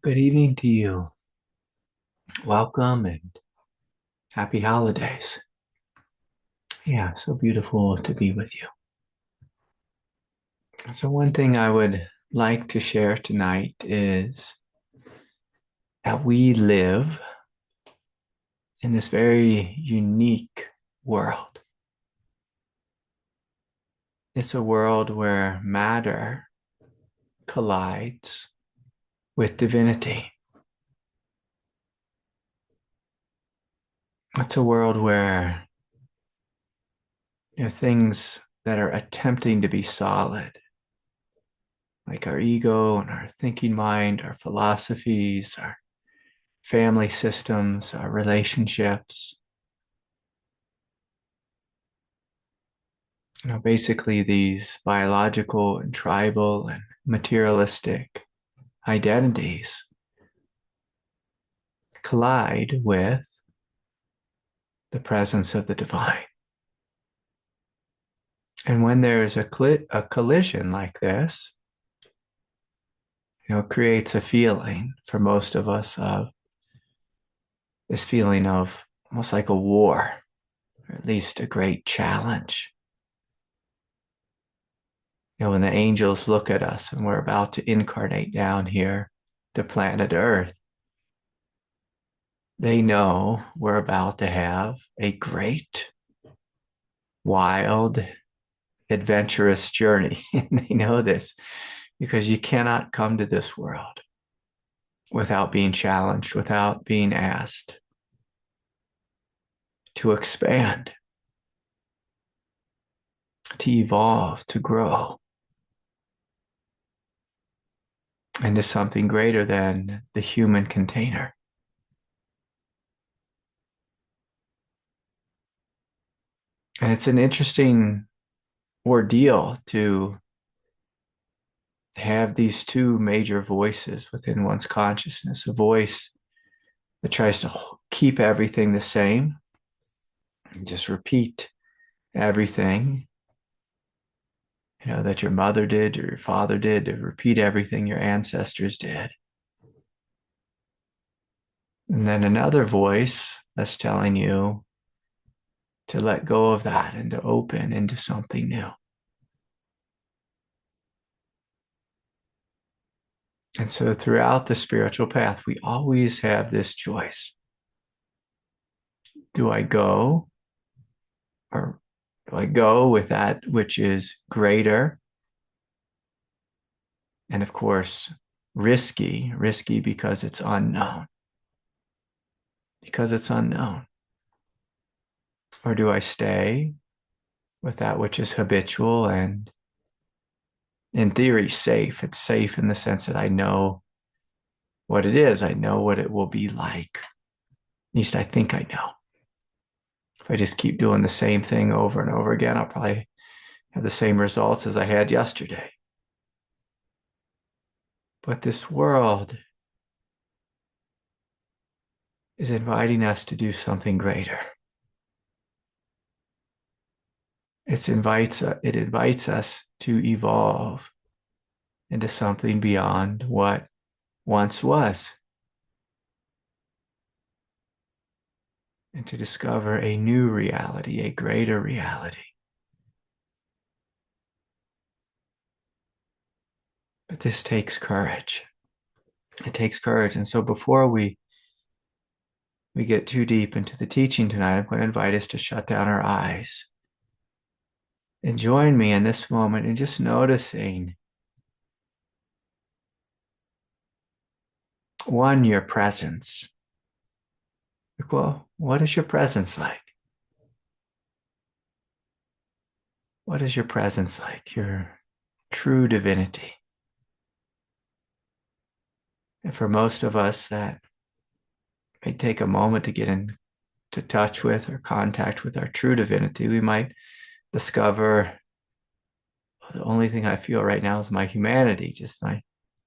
Good evening to you. Welcome and happy holidays. Yeah, so beautiful to be with you. So, one thing I would like to share tonight is that we live in this very unique world. It's a world where matter collides with divinity. It's a world where things that are attempting to be solid, like our ego and our thinking mind, our philosophies, our family systems, our relationships, basically these biological and tribal and materialistic identities collide with the presence of the divine. And when there's a collision like this, it creates a feeling for most of us of this feeling of almost like a war, or at least a great challenge. When the angels look at us and we're about to incarnate down here to planet Earth, they know we're about to have a great, wild, adventurous journey. And they know this because you cannot come to this world without being challenged, without being asked to expand, to evolve, to grow into something greater than the human container. And it's an interesting ordeal to have these two major voices within one's consciousness, a voice that tries to keep everything the same and just repeat everything that your mother did or your father did, to repeat everything your ancestors did. And then another voice that's telling you to let go of that and to open into something new. And so throughout the spiritual path, we always have this choice. Do I go, or do I go with that which is greater? And of course, risky because it's unknown. Because it's unknown. Or do I stay with that which is habitual and in theory safe? It's safe in the sense that I know what it is. I know what it will be like. At least I think I know. If I just keep doing the same thing over and over again, I'll probably have the same results as I had yesterday. But this world is inviting us to do something greater. It invites us to evolve into something beyond what once was, and to discover a new reality, a greater reality. But this takes courage. It takes courage. And so before we get too deep into the teaching tonight, I'm going to invite us to shut down our eyes and join me in this moment in just noticing, one, your presence. Like, well, what is your presence like? What is your presence like? Your true divinity. And for most of us, that may take a moment to get into touch with or contact with our true divinity. We might discover, oh, the only thing I feel right now is my humanity, just my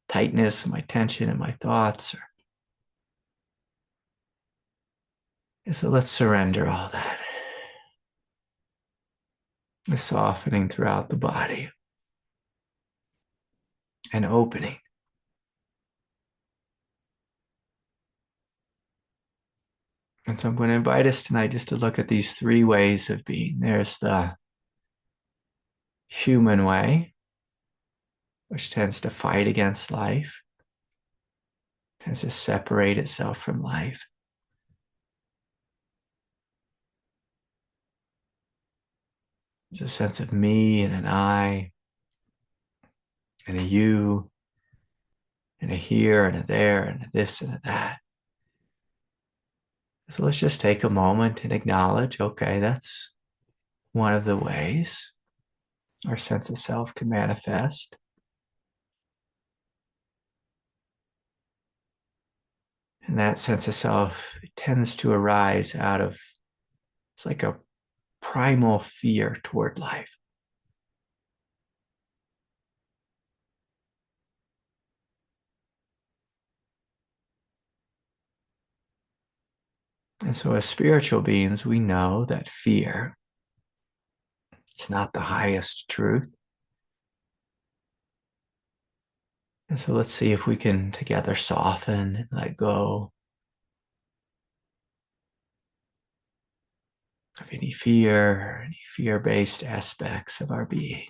tightness, my tension, and my thoughts. And so let's surrender all that. A softening throughout the body and opening And so I'm going to invite us tonight just to look at these three ways of being. There's the human way, which tends to fight against life, tends to separate itself from life. There's a sense of me and an I, and a you, and a here, and a there, and a this, and a that. So let's just take a moment and acknowledge, okay, that's one of the ways our sense of self can manifest. And that sense of self tends to arise out of, it's like a primal fear toward life. And so as spiritual beings, we know that fear is not the highest truth. And so let's see if we can together soften and let go of any fear, any fear-based aspects of our being.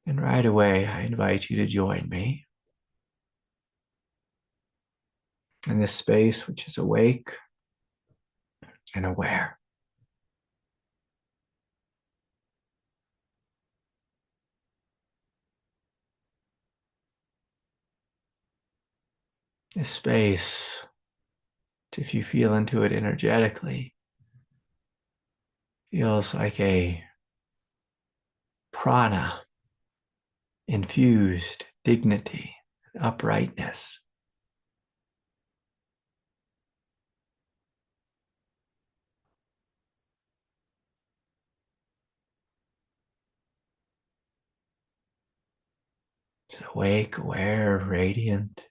And right away, I invite you to join me in this space which is awake and aware. This space, if you feel into it energetically, feels like a prana infused dignity, uprightness. It's awake, aware, radiant,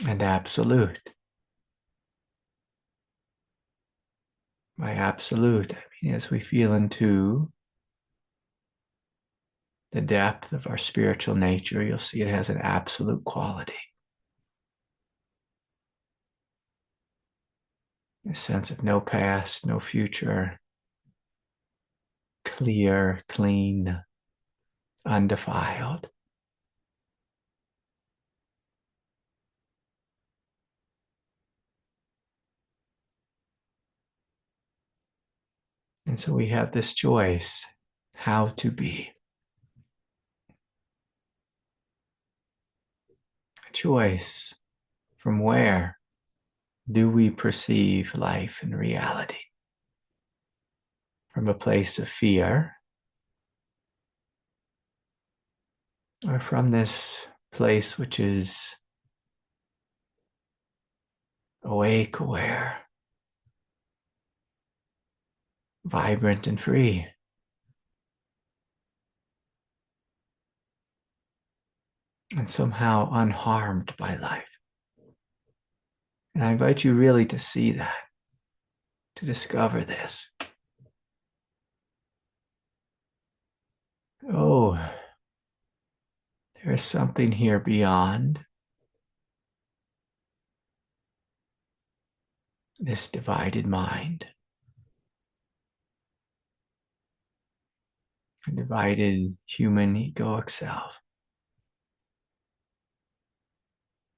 and absolute. By absolute, I mean as we feel into the depth of our spiritual nature, you'll see it has an absolute quality. A sense of no past, no future, clear, clean, undefiled. And so we have this choice, how to be. A choice from where do we perceive life and reality? From a place of fear, or from this place which is awake, aware, vibrant and free. And somehow unharmed by life. And I invite you really to see that, to discover this. Oh, there's something here beyond this divided mind, a divided human egoic self,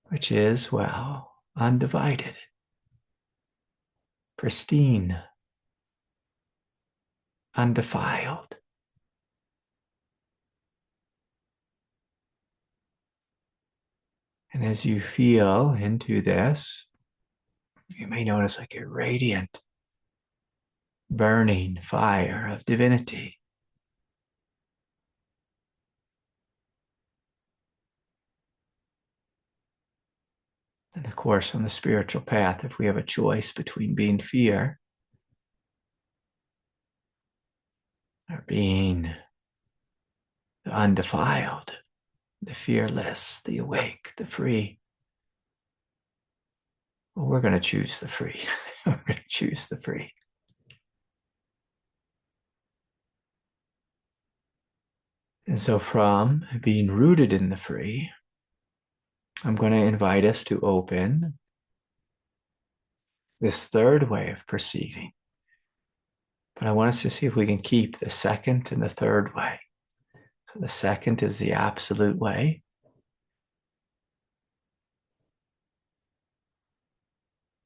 which is, well, undivided, pristine, undefiled. And as you feel into this, you may notice like a radiant, burning fire of divinity. And of course, on the spiritual path, if we have a choice between being fear or being the undefiled, the fearless, the awake, the free, well, we're going to choose the free. We're going to choose the free. And so from being rooted in the free, I'm going to invite us to open this third way of perceiving. But I want us to see if we can keep the second and the third way. So the second is the absolute way.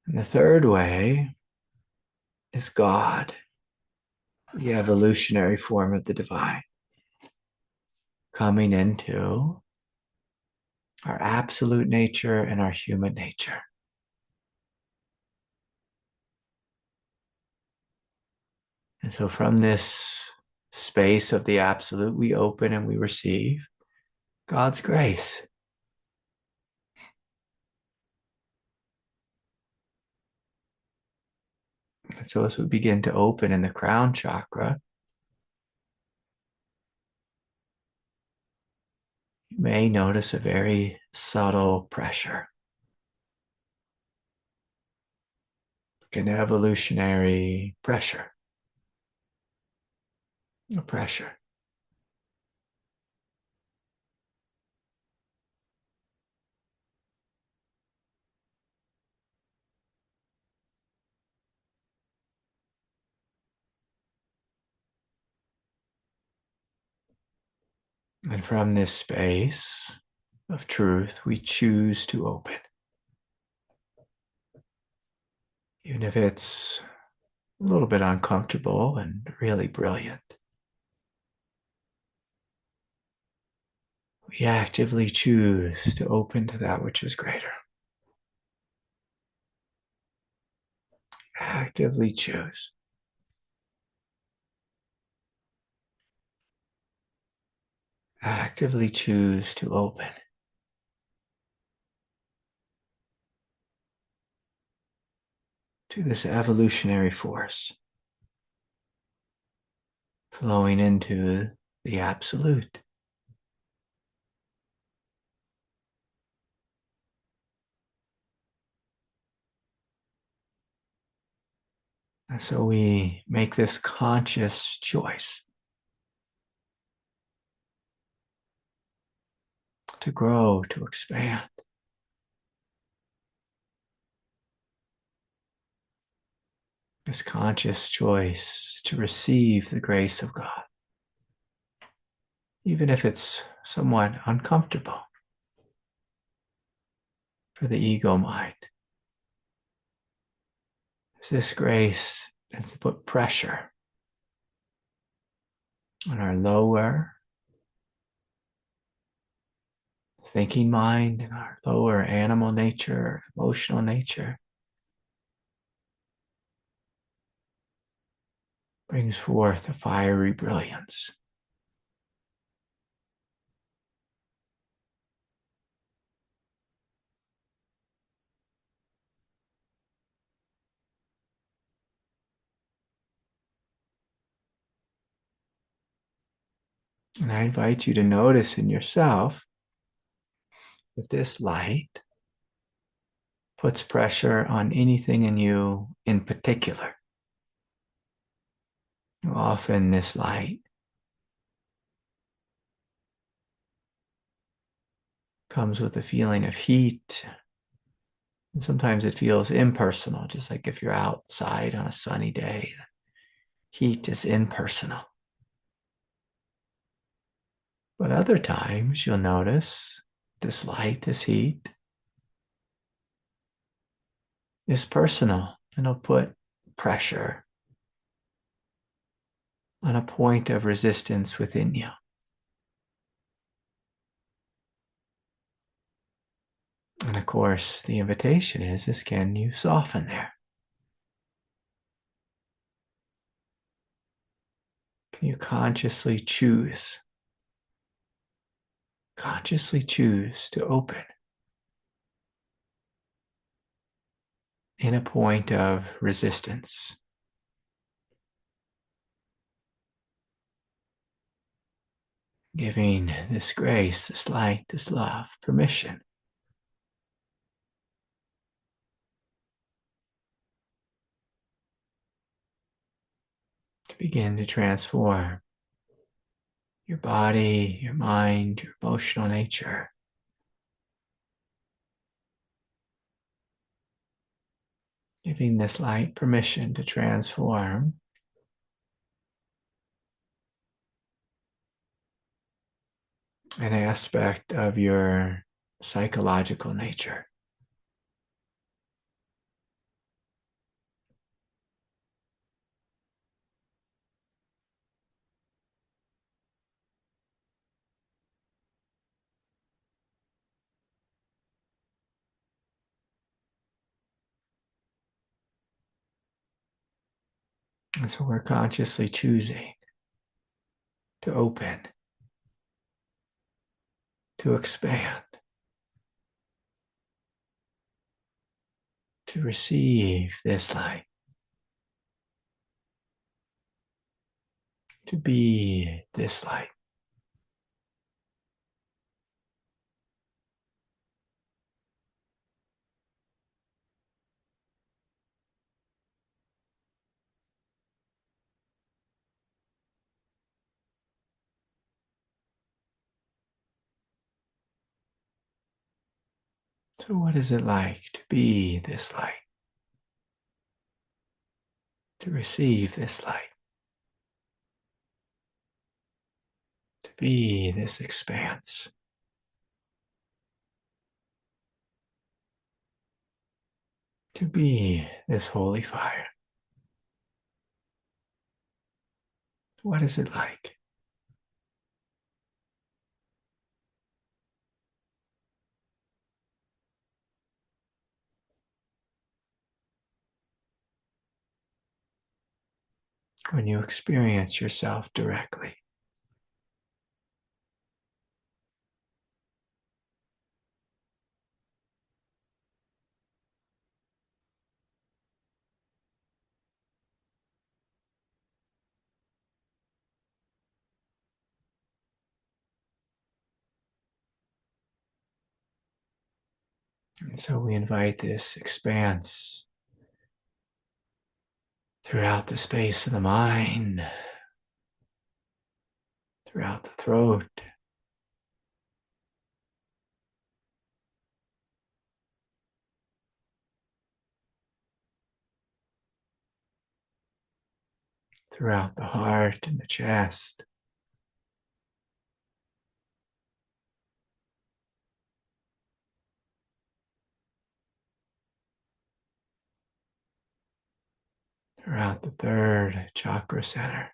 And the third way is God, the evolutionary form of the divine, coming into our absolute nature and our human nature. And so from this space of the absolute, we open and we receive God's grace. And so as we begin to open in the crown chakra, you may notice a very subtle pressure, like an evolutionary pressure, a pressure. And from this space of truth, we choose to open. Even if it's a little bit uncomfortable and really brilliant. We actively choose to open to that which is greater. Actively choose. Actively choose to open to this evolutionary force flowing into the absolute. And so we make this conscious choice to grow, to expand. This conscious choice to receive the grace of God, even if it's somewhat uncomfortable for the ego mind. This grace is to put pressure on our lower thinking mind and our lower animal nature, emotional nature. Brings forth a fiery brilliance. And I invite you to notice in yourself if this light puts pressure on anything in you in particular. Often this light comes with a feeling of heat. And sometimes it feels impersonal, just like if you're outside on a sunny day. Heat is impersonal. But other times you'll notice this light, this heat, is personal, and it'll put pressure on a point of resistance within you. And of course, the invitation is can you soften there? Can you consciously choose to open in a point of resistance? Giving this grace, this light, this love, permission. to begin to transform your body, your mind, your emotional nature. Giving this light permission to transform an aspect of your psychological nature. And so we're consciously choosing to open, to expand, to receive this light, to be this light. So what is it like to be this light, to receive this light, to be this expanse? To be this holy fire. What is it like? When you experience yourself directly? And so we invite this expanse throughout the space of the mind, throughout the throat, throughout the heart and the chest, throughout the third chakra center,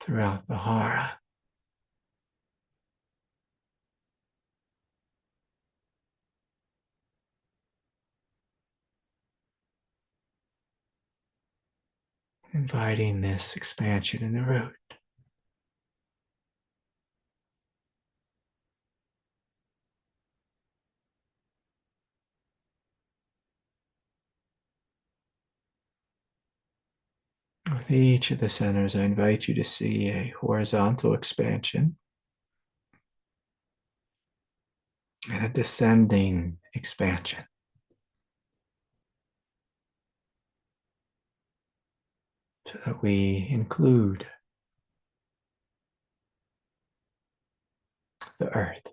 throughout the hara, inviting this expansion in the root. With each of the centers, I invite you to see a horizontal expansion and a descending expansion, so that we include the earth,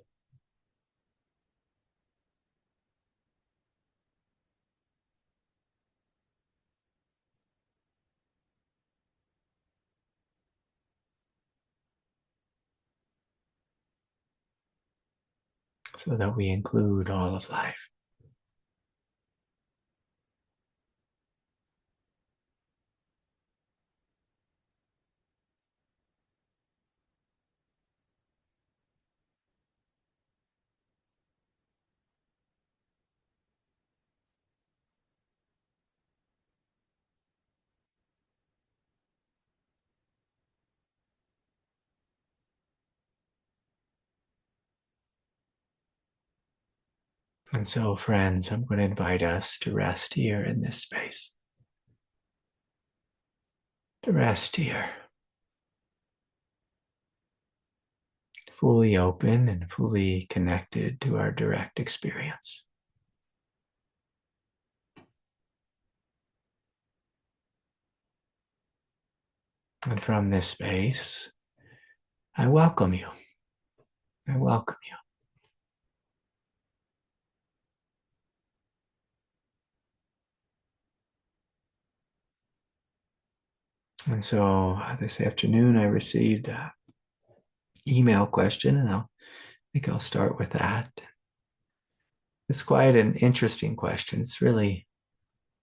so that we include all of life. And so, friends, I'm going to invite us to rest here in this space, to rest here fully open and fully connected to our direct experience. And from this space, I welcome you. I welcome you. And so this afternoon, I received an email question, and I think I'll start with that. It's quite an interesting question. It's really,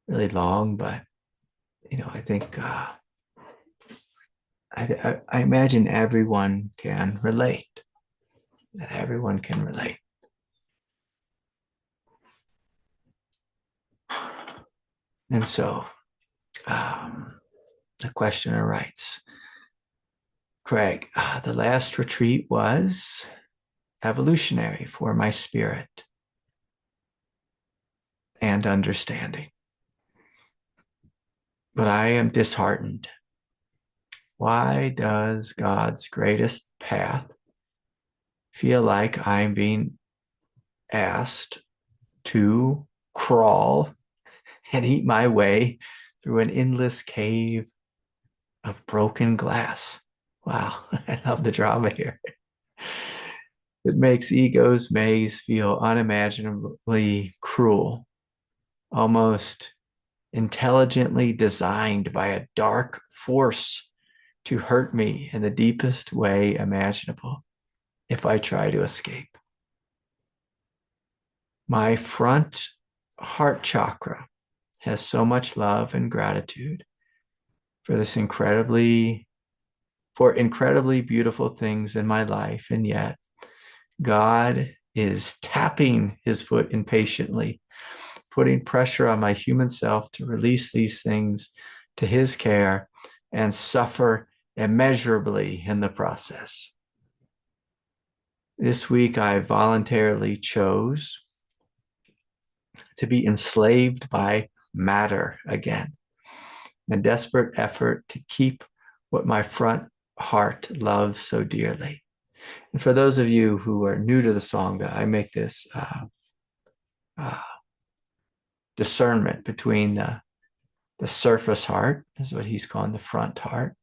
really long, but I think I imagine everyone can relate. That everyone can relate. And so the questioner writes, Craig, the last retreat was evolutionary for my spirit and understanding. But I am disheartened. Why does God's greatest path feel like I'm being asked to crawl and eat my way through an endless cave of broken glass? Wow, I love the drama here. It makes ego's maze feel unimaginably cruel, almost intelligently designed by a dark force to hurt me in the deepest way imaginable if I try to escape. My front heart chakra has so much love and gratitude for incredibly beautiful things in my life, and yet God is tapping his foot impatiently, putting pressure on my human self to release these things to his care and suffer immeasurably in the process. This week, I voluntarily chose to be enslaved by matter again, in a desperate effort to keep what my front heart loves so dearly. And for those of you who are new to the Sangha, I make this discernment between the surface heart, is what he's calling the front heart,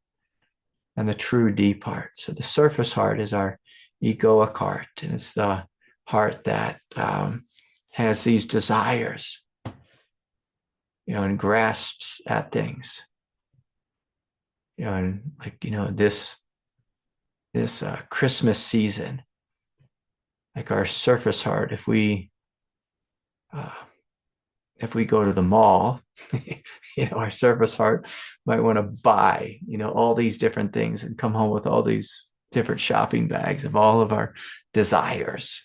and the true deep heart. So the surface heart is our egoic heart, and it's the heart that has these desires, and grasps at things, and like this Christmas season, like our surface heart, if we go to the mall, our surface heart might want to buy, all these different things and come home with all these different shopping bags of all of our desires,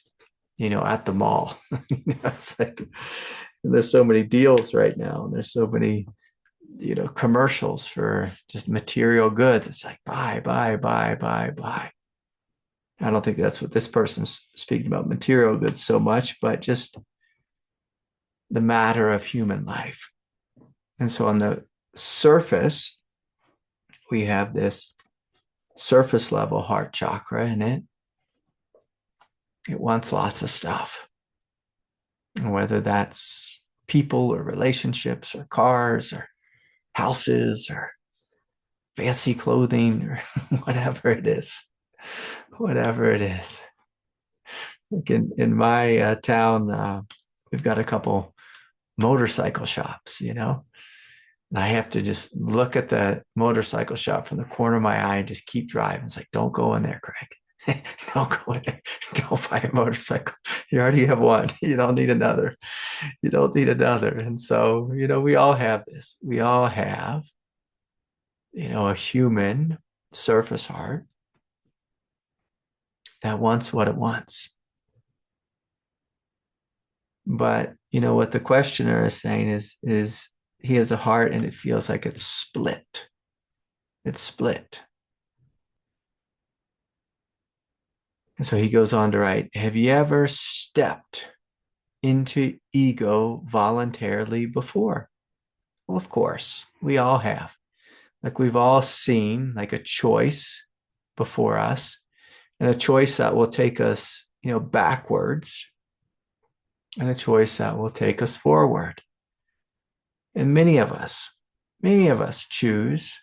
at the mall. It's like, there's so many deals right now, and there's so many, commercials for just material goods. It's like, buy, buy, buy, buy, buy. I don't think that's what this person's speaking about, material goods so much, but just the matter of human life. And so on the surface, we have this surface level heart chakra in it. It wants lots of stuff, whether that's people or relationships or cars or houses or fancy clothing or whatever it is. Like in my town, we've got a couple motorcycle shops, and I have to just look at the motorcycle shop from the corner of my eye and just keep driving. It's like, don't go in there, Craig. Don't go in there. Don't buy a motorcycle. You already have one. You don't need another. And so, we all have this. We all have, a human surface heart that wants what it wants. But, what the questioner is saying is he has a heart and it feels like it's split. It's split. And so he goes on to write, have you ever stepped into ego voluntarily before? Well, of course, we all have. Like, we've all seen like a choice before us, and a choice that will take us, backwards, and a choice that will take us forward. And many of us choose,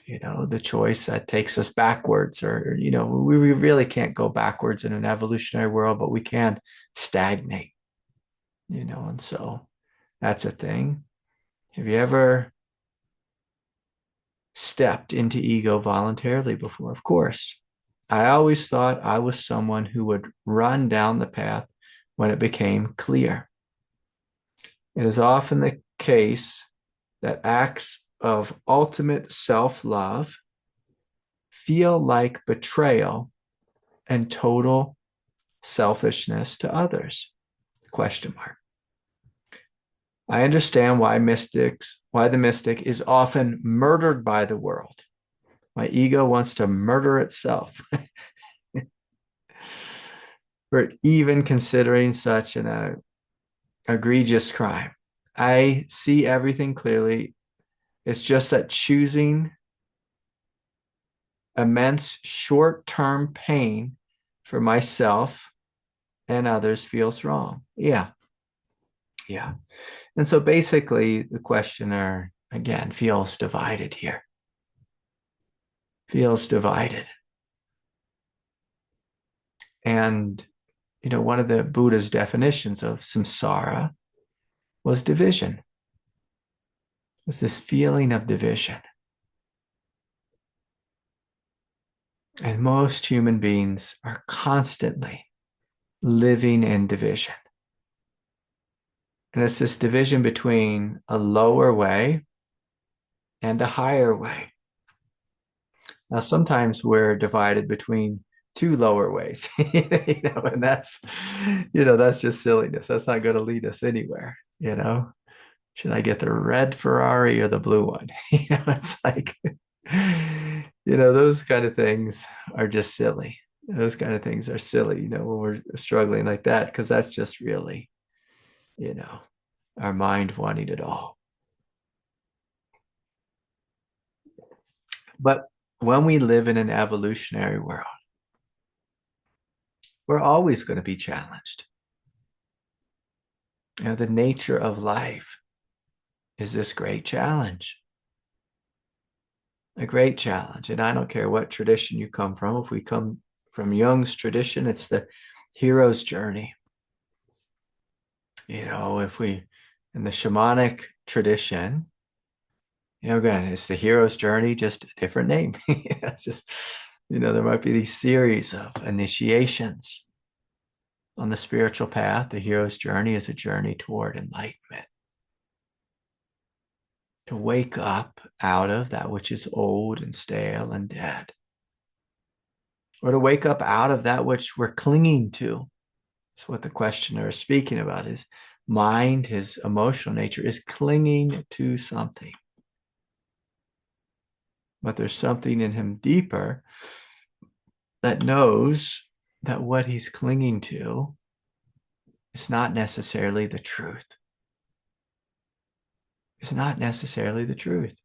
the choice that takes us backwards, or, we really can't go backwards in an evolutionary world, but we can stagnate, and so that's a thing. Have you ever stepped into ego voluntarily before? Of course. I always thought I was someone who would run down the path when it became clear. It is often the case that acts of ultimate self-love feel like betrayal and total selfishness to others? Question mark. I understand why the mystic is often murdered by the world. My ego wants to murder itself for even considering such an egregious crime. I see everything clearly. It's just that choosing immense short-term pain for myself and others feels wrong. Yeah. And so basically, the questioner, again, feels divided here. Feels divided. And, one of the Buddha's definitions of samsara was division. Was this feeling of division. And most human beings are constantly living in division. And it's this division between a lower way and a higher way. Now, sometimes we're divided between two lower ways, and that's just silliness. That's not going to lead us anywhere, Should I get the red Ferrari or the blue one? It's like, those kind of things are just silly. Those kind of things are silly, when we're struggling like that, because that's just really, our mind wanting it all. But when we live in an evolutionary world, we're always going to be challenged. The nature of life is this great challenge. A great challenge. And I don't care what tradition you come from. If we come from Jung's tradition, it's the hero's journey. If we, in the shamanic tradition, again, it's the hero's journey, just a different name. It's just, there might be these series of initiations on the spiritual path. The hero's journey is a journey toward enlightenment. To wake up out of that which is old and stale and dead. Or to wake up out of that which we're clinging to. That's what the questioner is speaking about. His mind, his emotional nature is clinging to something. But there's something in him deeper that knows that what he's clinging to is not necessarily the truth. It's not necessarily the truth.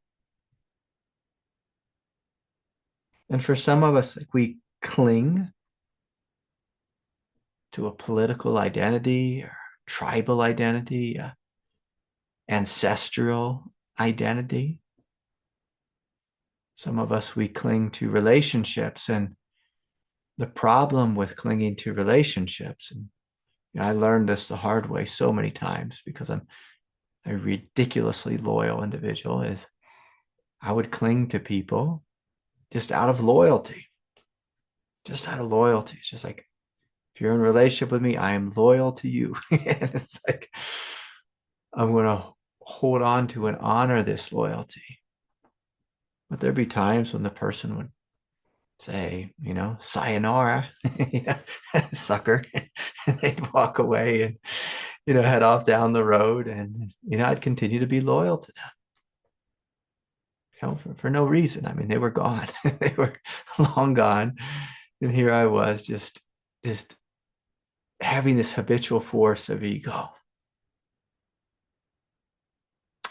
And for some of us, we cling to a political identity or tribal identity, ancestral identity. Some of us, we cling to relationships, and the problem with clinging to relationships, and I learned this the hard way so many times because I'm a ridiculously loyal individual, is I would cling to people just out of loyalty. Just out of loyalty. It's just like, if you're in a relationship with me, I am loyal to you. And it's like, I'm going to hold on to and honor this loyalty. But there'd be times when the person would say, sayonara, sucker, and they'd walk away and, head off down the road. And, I'd continue to be loyal to them, for no reason. I mean, they were gone. They were long gone. And here I was just having this habitual force of ego.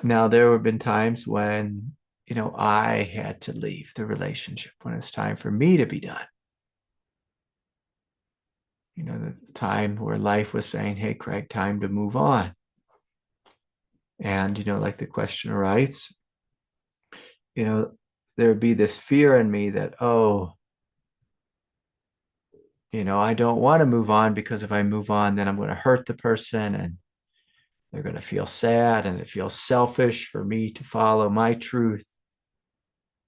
Now, there have been times when, I had to leave the relationship when it's time for me to be done. The time where life was saying, hey, Craig, time to move on. And, like the questioner writes, there would be this fear in me that, I don't want to move on because if I move on, then I'm going to hurt the person and they're going to feel sad and it feels selfish for me to follow my truth.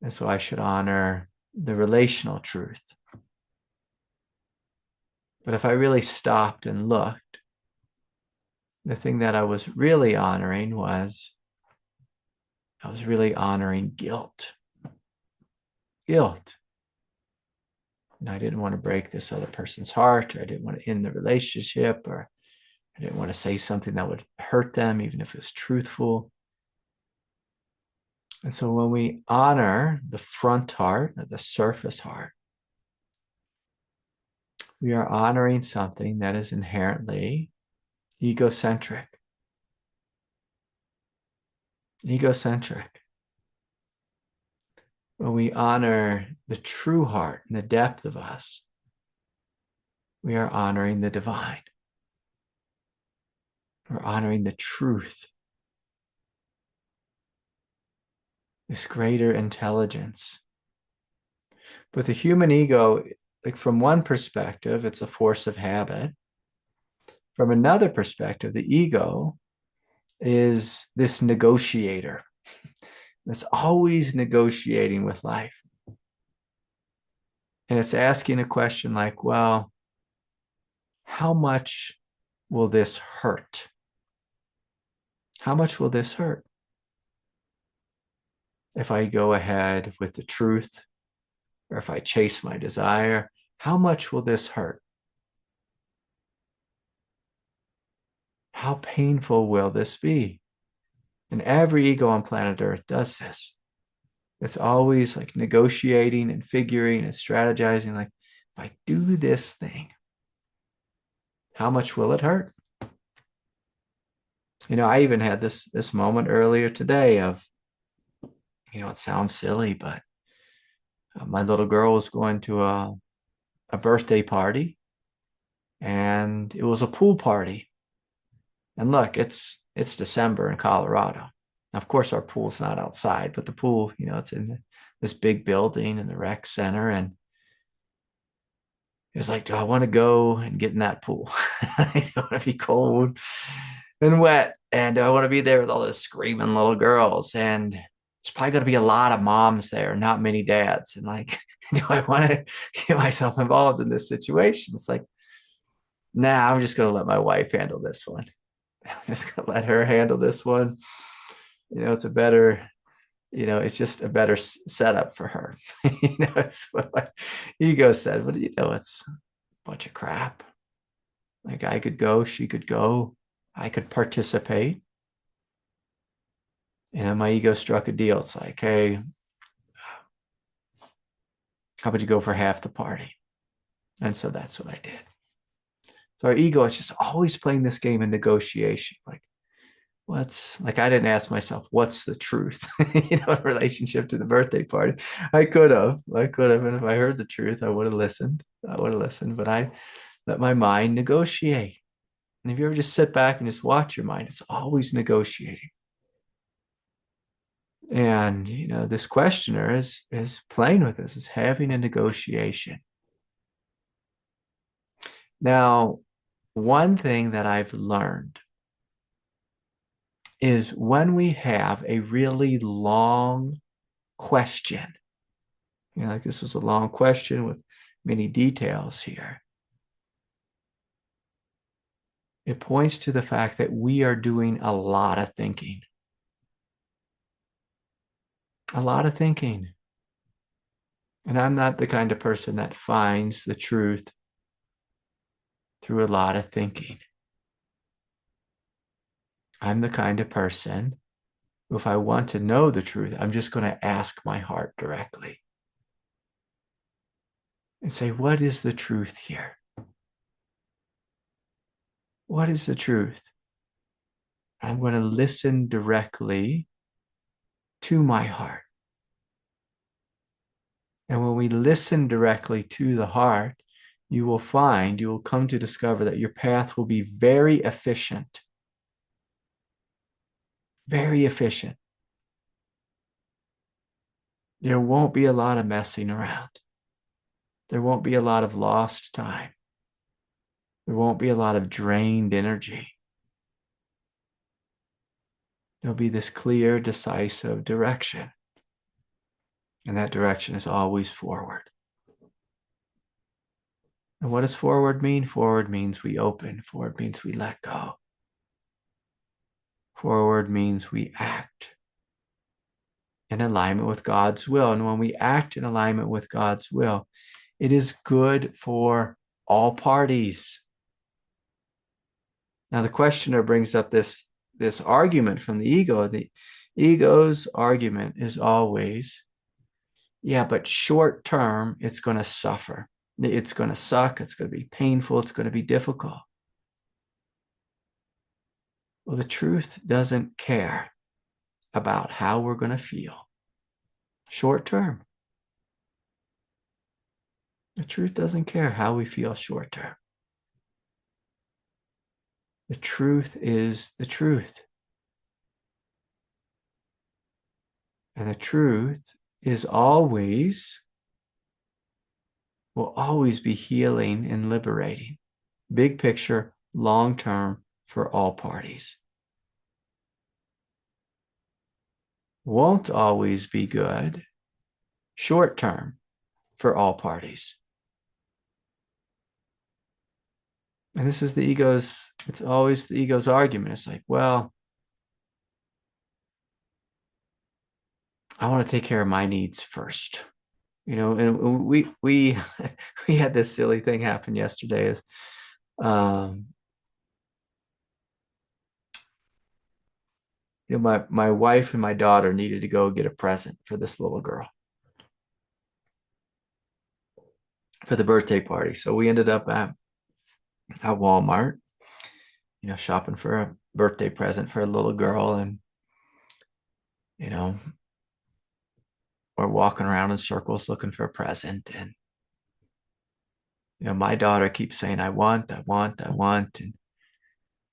And so I should honor the relational truth. But if I really stopped and looked, the thing that I was really honoring was I was really honoring guilt. Guilt. And I didn't want to break this other person's heart, or I didn't want to end the relationship, or I didn't want to say something that would hurt them, even if it was truthful. And so when we honor the front heart or the surface heart, we are honoring something that is inherently egocentric. Egocentric. When we honor the true heart and the depth of us, we are honoring the divine. We're honoring the truth, this greater intelligence. But the human ego, like from one perspective, it's a force of habit. From another perspective, the ego is this negotiator that's always negotiating with life. And it's asking a question like, well, how much will this hurt? How much will this hurt? If I go ahead with the truth, or if I chase my desire, how much will this hurt? How painful will this be? And every ego on planet Earth does this. It's always like negotiating and figuring and strategizing, like, if I do this thing, how much will it hurt? I even had this moment earlier today of, it sounds silly, but my little girl was going to a birthday party, and it was a pool party. And look, it's December in Colorado. Now, of course, our pool's not outside, but the pool, it's in this big building in the rec center. And it's like, do I want to go and get in that pool? I don't want to be cold and wet. And do I want to be there with all those screaming little girls? And there's probably going to be a lot of moms there, not many dads. And like, do I want to get myself involved in this situation? It's like, nah, I'm just going to let my wife handle this one. I'm just going to let her handle this one. It's a better, it's just a better setup for her. It's what my ego said, but it's a bunch of crap. Like, I could go, she could go, I could participate. My ego struck a deal. It's like, hey, how about you go for half the party? And so that's what I did. So our ego is just always playing this game of negotiation. Like, I didn't ask myself, what's the truth, in relationship to the birthday party. I could have. And if I heard the truth, I would have listened. But I let my mind negotiate. And if you ever just sit back and just watch your mind, it's always negotiating. And, this questioner is playing with this, is having a negotiation. Now, one thing that I've learned is when we have a really long question, like this was a long question with many details here, it points to the fact that we are doing a lot of thinking. A lot of thinking. And I'm not the kind of person that finds the truth through a lot of thinking. I'm the kind of person who, if I want to know the truth, I'm just going to ask my heart directly and say, what is the truth here? What is the truth? I'm going to listen directly to my heart. And when we listen directly to the heart, you will come to discover that your path will be very efficient. Very efficient. There won't be a lot of messing around. There won't be a lot of lost time. There won't be a lot of drained energy. There'll be this clear, decisive direction. And that direction is always forward. And what does forward mean? Forward means we open. Forward means we let go. Forward means we act in alignment with God's will. And when we act in alignment with God's will, it is good for all parties. Now, the questioner brings up this argument from the ego. The ego's argument is always, yeah, but short term, it's going to suffer. It's going to suck. It's going to be painful. It's going to be difficult. Well, the truth doesn't care about how we're going to feel short term. The truth doesn't care how we feel short term. The truth is the truth. And the truth is will always be healing and liberating. Big picture, long term for all parties. Won't always be good, short term for all parties. And this is it's always the ego's argument. It's like, well, I want to take care of my needs first. And we had this silly thing happen yesterday. Is my wife and my daughter needed to go get a present for this little girl for the birthday party. So we ended up at Walmart, shopping for a birthday present for a little girl. And, we're walking around in circles looking for a present. And, my daughter keeps saying, I want. And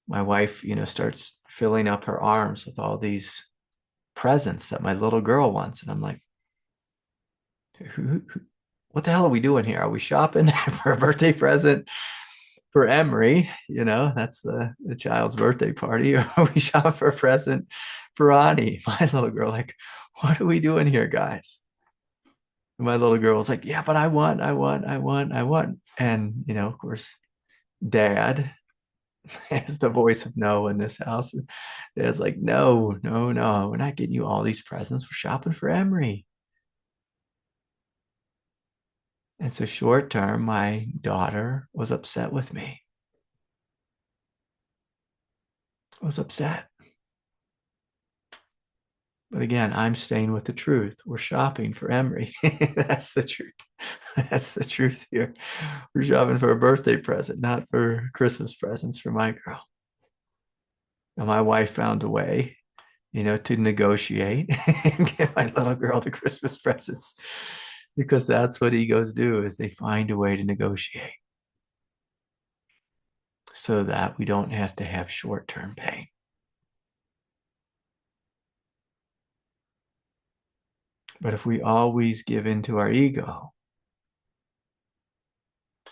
my wife, starts filling up her arms with all these presents that my little girl wants. And I'm like, what the hell are we doing here? Are we shopping for a birthday present for Emery? That's the child's birthday party. Or are we shopping for a present for Ani, my little girl? Like, what are we doing here, guys? And my little girl was like, yeah, but I want. And, of course, Dad is the voice of no in this house. Dad's like, no, we're not getting you all these presents. We're shopping for Emery. And so short term, my daughter was upset with me. Was upset. But again, I'm staying with the truth. We're shopping for Emery. That's the truth. That's the truth here. We're shopping for a birthday present, not for Christmas presents for my girl. And my wife found a way, to negotiate and get my little girl the Christmas presents, because that's what egos do, is they find a way to negotiate so that we don't have to have short-term pain. But if we always give in to our ego,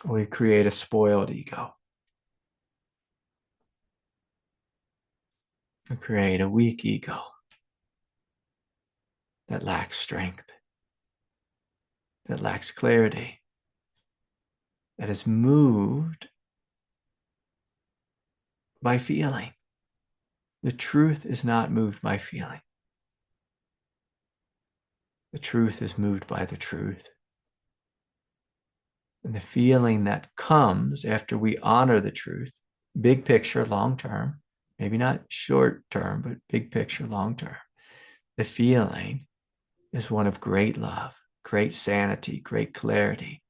we create a spoiled ego. We create a weak ego that lacks strength, that lacks clarity, that is moved by feeling. The truth is not moved by feeling. The truth is moved by the truth. And the feeling that comes after we honor the truth, big picture, long term, maybe not short term, but big picture, long term, the feeling is one of great love, great sanity, great clarity.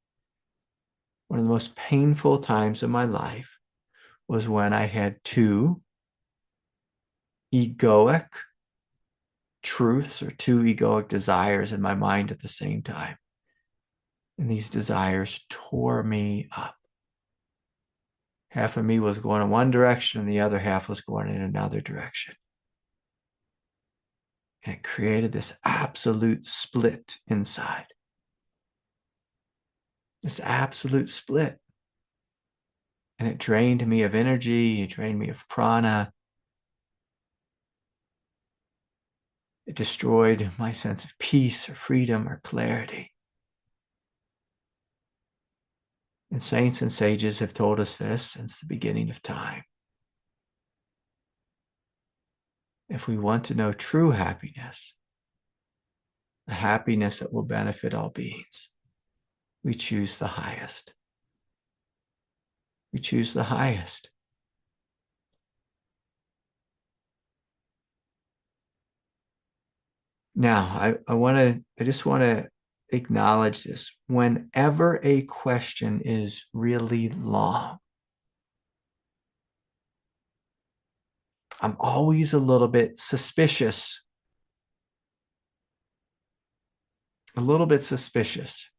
One of the most painful times of my life was when I had two egoic truths or two egoic desires in my mind at the same time. And these desires tore me up. Half of me was going in one direction and the other half was going in another direction. And it created this absolute split inside. This absolute split. And it drained me of energy, it drained me of prana. It destroyed my sense of peace or freedom or clarity. And saints and sages have told us this since the beginning of time. If we want to know true happiness, the happiness that will benefit all beings, we choose the highest. We choose the highest. Now, I just want to acknowledge this. Whenever a question is really long, I'm always a little bit suspicious. A little bit suspicious.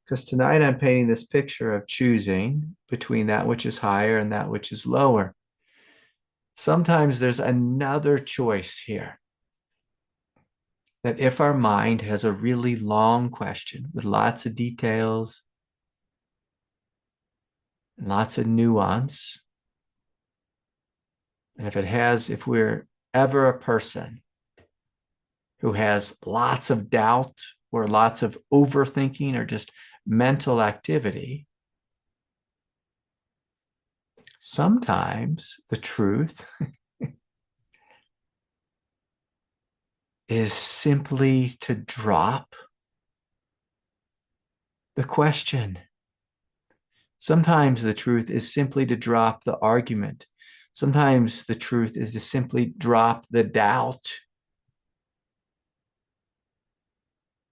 Because tonight I'm painting this picture of choosing between that which is higher and that which is lower. Sometimes there's another choice here. That if our mind has a really long question with lots of details and lots of nuance, and if we're ever a person who has lots of doubt or lots of overthinking or just mental activity, sometimes the truth is simply to drop the question. Sometimes the truth is simply to drop the argument. Sometimes the truth is to simply drop the doubt.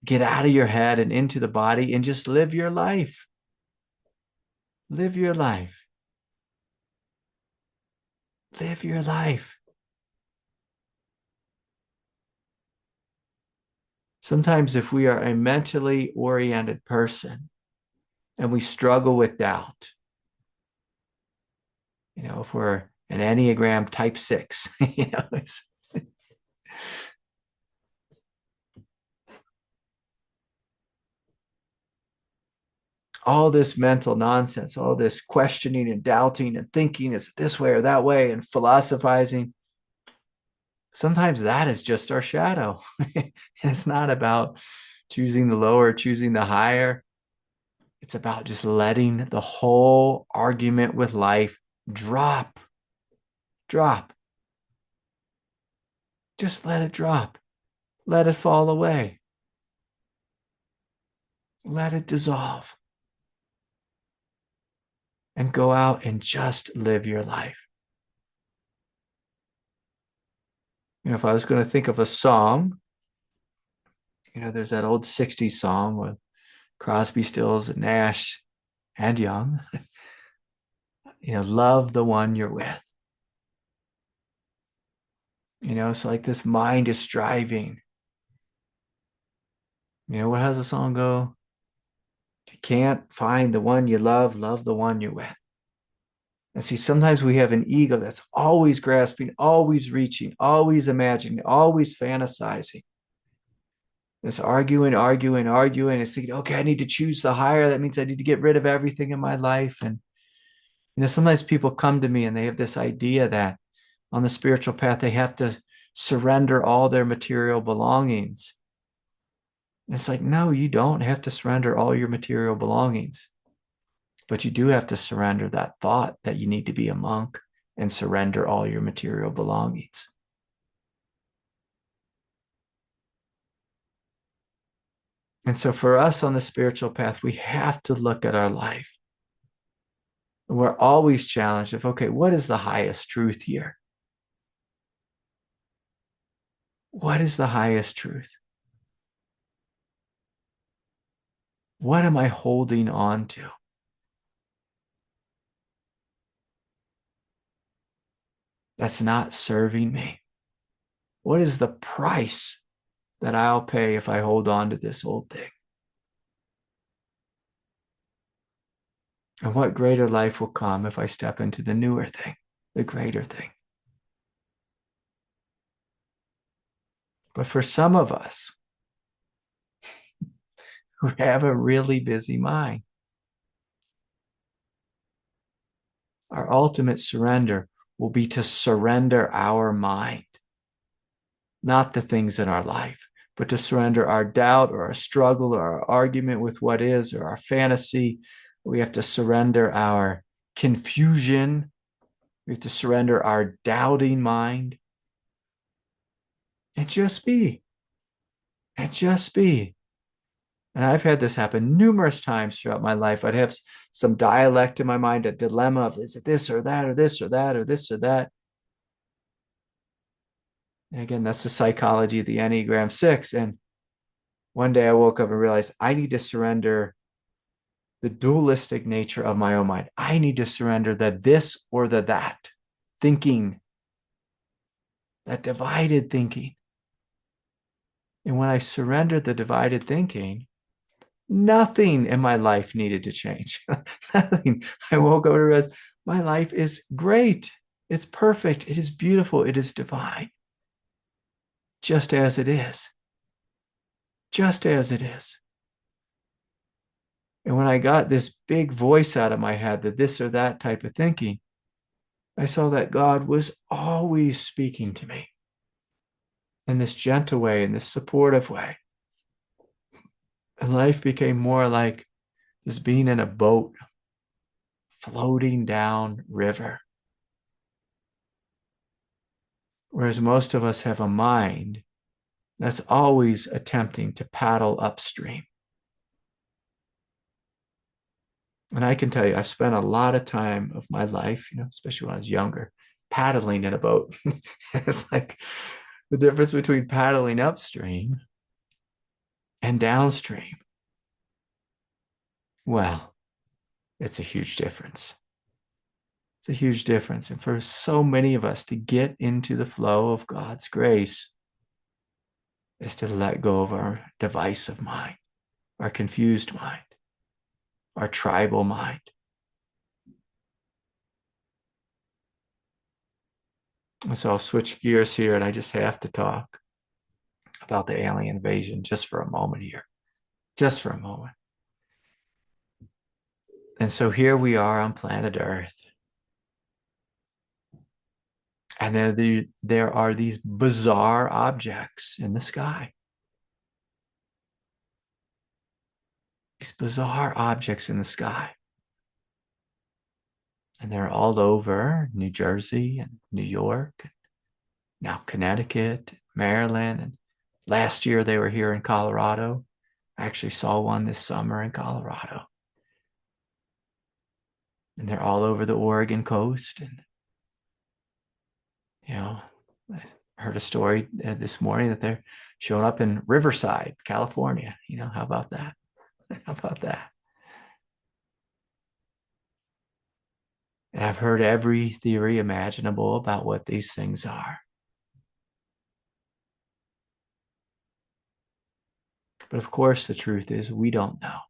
Get out of your head and into the body and just live your life. Live your life. Live your life. Sometimes if we are a mentally oriented person and we struggle with doubt, if we're an Enneagram type 6, all this mental nonsense, all this questioning and doubting and thinking is this way or that way and philosophizing. Sometimes that is just our shadow. And it's not about choosing the lower, choosing the higher. It's about just letting the whole argument with life drop. Drop. Just let it drop. Let it fall away. Let it dissolve. And go out and just live your life. If I was going to think of a song, there's that old 60s song with Crosby, Stills, Nash, and Young. Love the one you're with. So like this mind is striving. What has the song go? If you can't find the one you love the one you're with. And see, sometimes we have an ego that's always grasping, always reaching, always imagining, always fantasizing. It's arguing. It's thinking, okay, I need to choose the higher. That means I need to get rid of everything in my life. And, sometimes people come to me and they have this idea that on the spiritual path, they have to surrender all their material belongings. And it's like, no, you don't have to surrender all your material belongings. But you do have to surrender that thought that you need to be a monk and surrender all your material belongings. And so for us on the spiritual path, we have to look at our life. We're always challenged of, okay, what is the highest truth here? What is the highest truth? What am I holding on to? That's not serving me. What is the price that I'll pay if I hold on to this old thing? And what greater life will come if I step into the newer thing, the greater thing? But for some of us who have a really busy mind, our ultimate surrender will be to surrender our mind, not the things in our life, but to surrender our doubt or our struggle or our argument with what is or our fantasy. We have to surrender our confusion. We have to surrender our doubting mind and just be. And just be. And I've had this happen numerous times throughout my life. I'd have some dialect in my mind, a dilemma of is it this or that or this or that or this or that. And again, that's the psychology of the Enneagram 6. And one day I woke up and realized I need to surrender the dualistic nature of my own mind. I need to surrender the this or the that thinking, that divided thinking. And when I surrendered the divided thinking, nothing in my life needed to change. Nothing. I woke up and realized my life is great. It's perfect. It is beautiful. It is divine. Just as it is. Just as it is. And when I got this big voice out of my head, the this or that type of thinking, I saw that God was always speaking to me in this gentle way, in this supportive way. And life became more like just being in a boat floating down river. Whereas most of us have a mind that's always attempting to paddle upstream. And I can tell you, I've spent a lot of time of my life, especially when I was younger, paddling in a boat. It's like the difference between paddling upstream and downstream. Well, it's a huge difference. It's a huge difference. And for so many of us to get into the flow of God's grace is to let go of our divisive mind, our confused mind, our tribal mind. So I'll switch gears here and I just have to talk about the alien invasion just for a moment here. Just for a moment. And so here we are on planet Earth. And there are these bizarre objects in the sky. These bizarre objects in the sky. And they're all over New Jersey and New York, now Connecticut, Maryland. And last year they were here in Colorado. I actually saw one this summer in Colorado. And they're all over the Oregon coast. And, I heard a story this morning that they're showing up in Riverside, California. How about that? How about that? And I've heard every theory imaginable about what these things are. But of course, the truth is we don't know.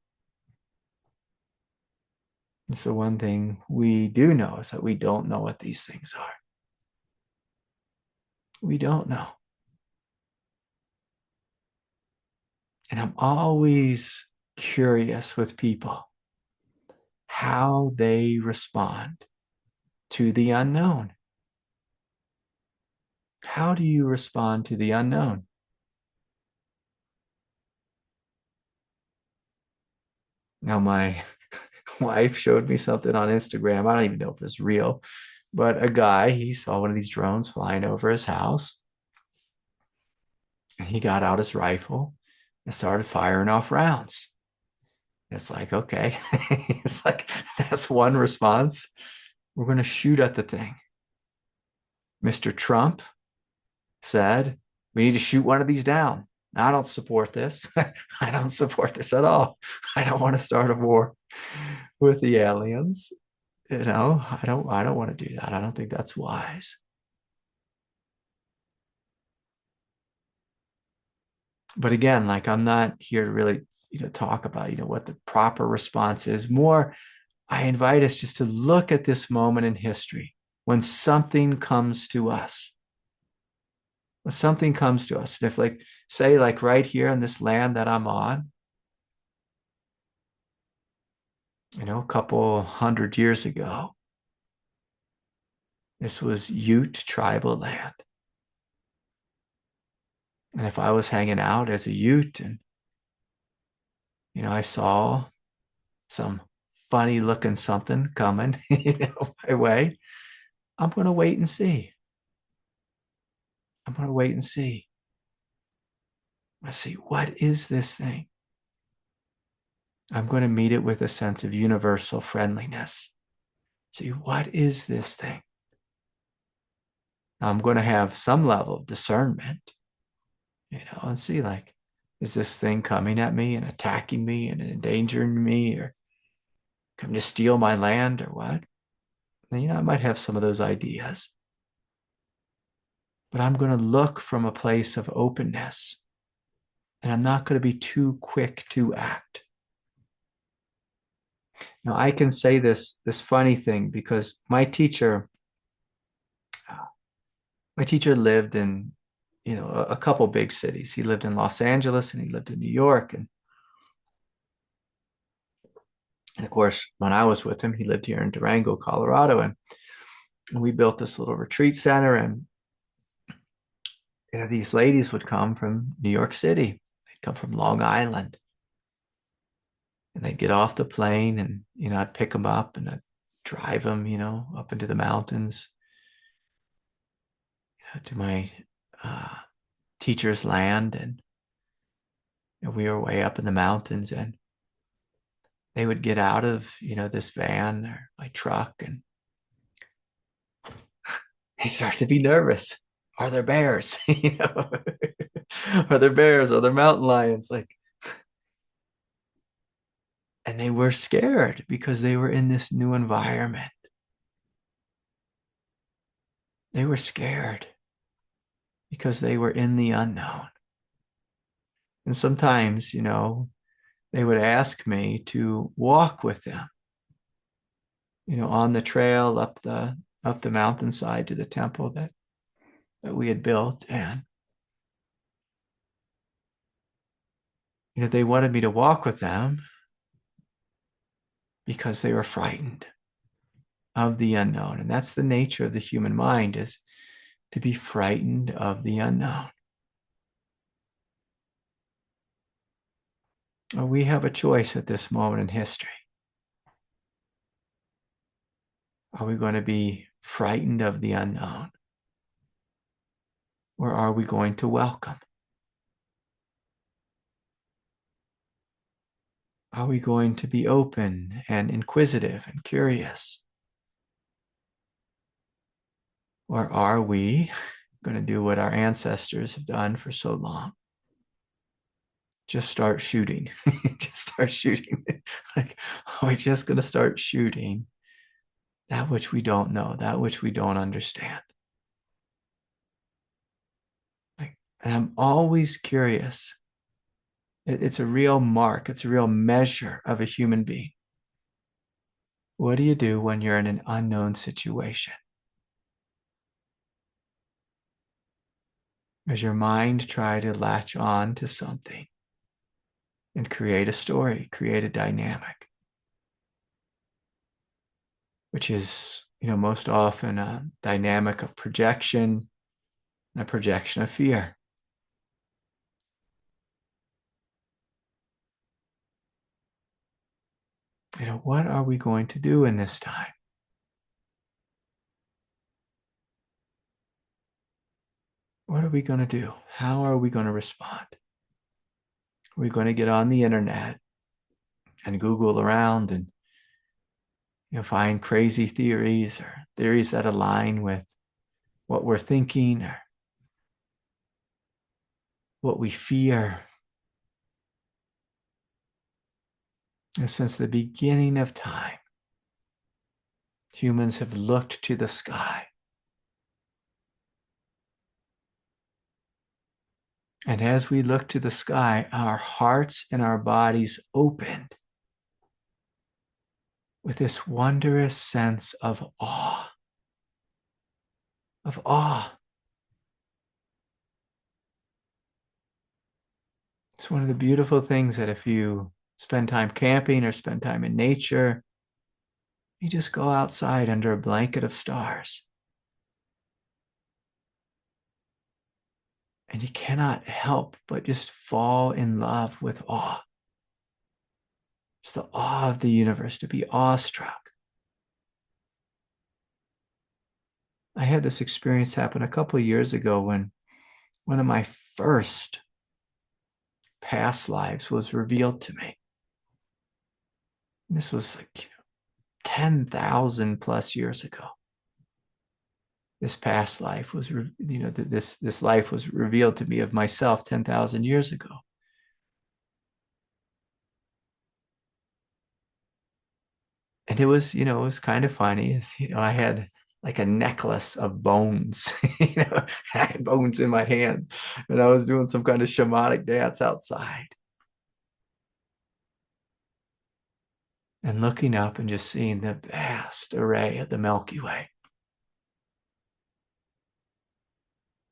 And so one thing we do know is that we don't know what these things are. We don't know. And I'm always curious with people how they respond to the unknown. How do you respond to the unknown? Now, my wife showed me something on Instagram. I don't even know if it's real, but a guy, he saw one of these drones flying over his house. And he got out his rifle and started firing off rounds. It's like, okay, it's like, that's one response. We're going to shoot at the thing. Mr. Trump said, we need to shoot one of these down. I don't support this. I don't support this at all. I don't want to start a war with the aliens. I don't want to do that. I don't think that's wise. But again, like I'm not here to really, talk about, what the proper response is. More, I invite us just to look at this moment in history when something comes to us. When something comes to us. And if like, say like right here in this land that I'm on, a couple hundred years ago, this was Ute tribal land. And if I was hanging out as a Ute and, I saw some funny looking something coming, my way, I'm going to wait and see. I'm going to wait and see. I'm going to see, what is this thing? I'm going to meet it with a sense of universal friendliness. See, what is this thing? Now, I'm going to have some level of discernment, and see like, is this thing coming at me and attacking me and endangering me, or coming to steal my land, or what? And, I might have some of those ideas. But I'm going to look from a place of openness. And I'm not going to be too quick to act. Now, I can say this funny thing because my teacher lived in, a couple big cities. He lived in Los Angeles and he lived in New York. And of course, when I was with him, he lived here in Durango, Colorado. And we built this little retreat center. And, these ladies would come from New York City. They'd come from Long Island. And they'd get off the plane and, I'd pick them up and I'd drive them, up into the mountains, to my teacher's land. And we were way up in the mountains, and they would get out of, this van or my truck, and they start to be nervous. Are there bears? Are there bears? Are there mountain lions? Like, and they were scared because they were in this new environment. They were scared because they were in the unknown. And sometimes, they would ask me to walk with them, on the trail up the mountainside to the temple that we had built. And, they wanted me to walk with them because they were frightened of the unknown. And that's the nature of the human mind, is to be frightened of the unknown. We have a choice at this moment in history. Are we going to be frightened of the unknown? Or are we going to welcome? Are we going to be open and inquisitive and curious? Or are we going to do what our ancestors have done for so long? Just start shooting. Just start shooting. Like, are we just going to start shooting that which we don't know, that which we don't understand? Like, and I'm always curious. It's a real mark. It's a real measure of a human being. What do you do when you're in an unknown situation? Does your mind try to latch on to something and create a story, create a dynamic, which is, most often a dynamic of projection and a projection of fear? What are we going to do in this time? What are we going to do? How are we going to respond? Are we going to get on the internet and Google around and find crazy theories, or theories that align with what we're thinking or what we fear? Since the beginning of time, humans have looked to the sky And as we look to the sky, our hearts and our bodies opened with this wondrous sense of awe, of awe. It's one of the beautiful things that if you spend time camping or spend time in nature, you just go outside under a blanket of stars. And you cannot help but just fall in love with awe. It's the awe of the universe, to be awestruck. I had this experience happen a couple of years ago when one of my first past lives was revealed to me. And this was like 10,000 plus years ago. This past life was, this life was revealed to me of myself 10,000 years ago. And it was kind of funny. I had like a necklace of bones, I had bones in my hand, and I was doing some kind of shamanic dance outside and looking up and just seeing the vast array of the Milky Way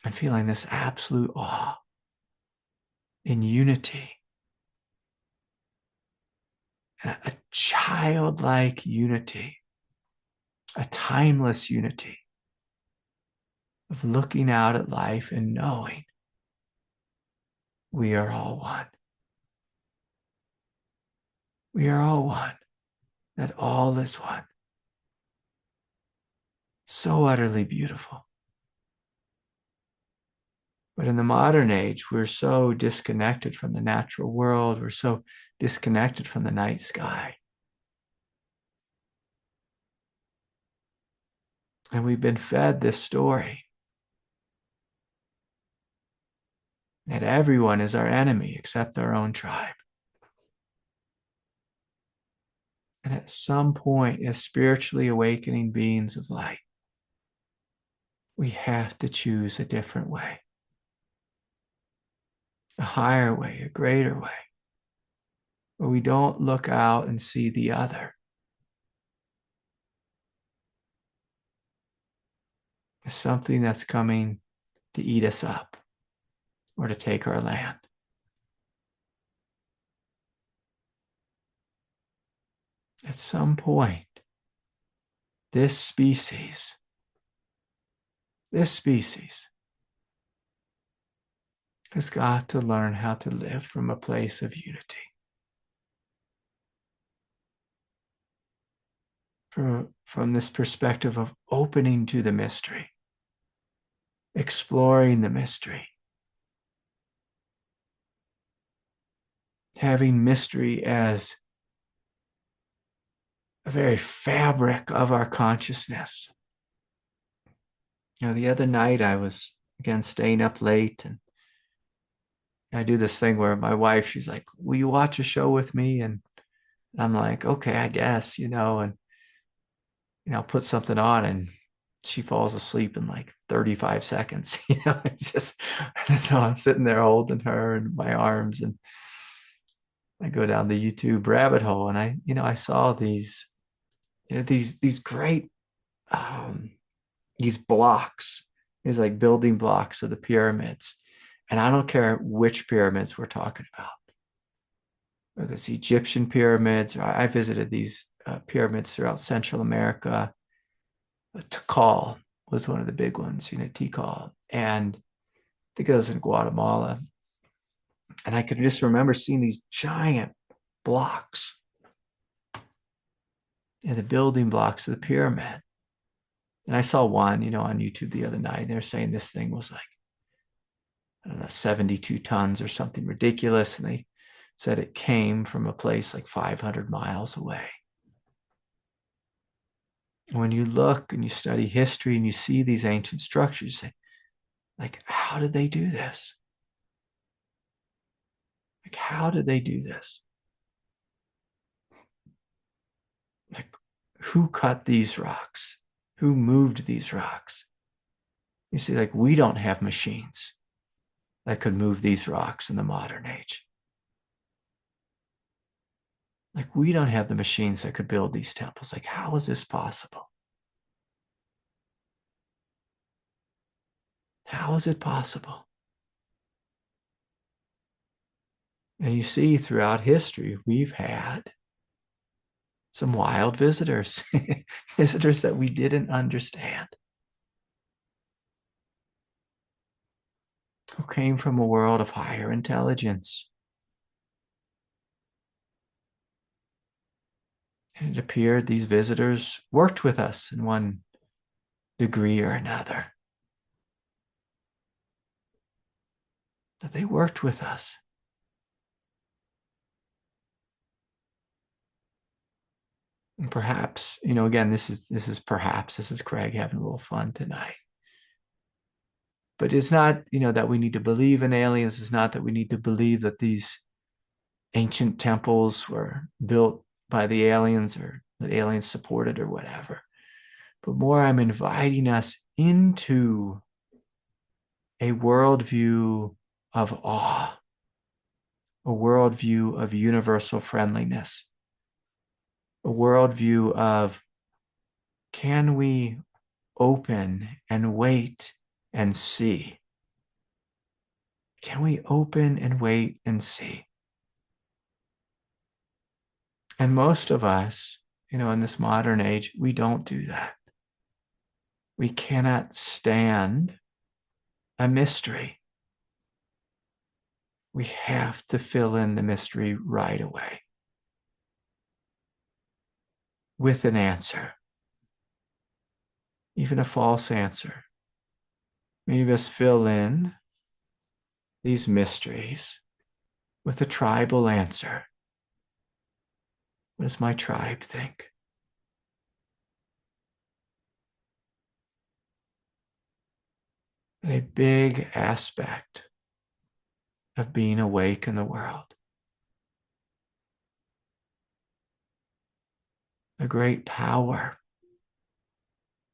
and feeling this absolute awe in unity, and a childlike unity, a timeless unity of looking out at life and knowing we are all one. We are all one, that all is one. So utterly beautiful. But in the modern age, we're so disconnected from the natural world. We're so disconnected from the night sky. And we've been fed this story that everyone is our enemy except our own tribe. And at some point, as spiritually awakening beings of light, we have to choose a different way, a higher way, a greater way, where we don't look out and see the other as something that's coming to eat us up or to take our land. At some point, this species has got to learn how to live from a place of unity. From this perspective of opening to the mystery, exploring the mystery, having mystery as a very fabric of our consciousness. The other night I was, again, staying up late, and I do this thing where my wife, she's like, will you watch a show with me? And I'm like, okay, I guess, and I'll put something on, and she falls asleep in like 35 seconds. It's just, and so I'm sitting there holding her in my arms, and I go down the YouTube rabbit hole, and I saw these, these great, these blocks, these like building blocks of the pyramids. And I don't care which pyramids we're talking about, whether it's Egyptian pyramids, or I visited these pyramids throughout Central America. Tikal was one of the big ones, Tikal. And I think it was in Guatemala. And I could just remember seeing these giant blocks, the building blocks of the pyramid. And I saw one, on YouTube the other night. They were saying this thing was like, I don't know, 72 tons or something ridiculous. And they said it came from a place like 500 miles away. When you look and you study history and you see these ancient structures, you say, like, how did they do this? Like, how did they do this? Like, who cut these rocks? Who moved these rocks? You see, like, we don't have machines. that could move these rocks in the modern age. Like, we don't have the machines that could build these temples. Like, how is this possible? How is it possible? And you see, throughout history, we've had some wild visitors, visitors that we didn't understand, who came from a world of higher intelligence. And it appeared these visitors worked with us in one degree or another. That they worked with us. And perhaps, again, this is Craig having a little fun tonight. But it's not, that we need to believe in aliens. It's not that we need to believe that these ancient temples were built by the aliens or the aliens supported or whatever. But more, I'm inviting us into a worldview of awe, a worldview of universal friendliness, a worldview of, can we open and wait and see? Can we open and wait and see? And most of us, in this modern age, we don't do that. We cannot stand a mystery. We have to fill in the mystery right away with an answer, even a false answer. Many of us fill in these mysteries with a tribal answer. What does my tribe think? And a big aspect of being awake in the world, a great power,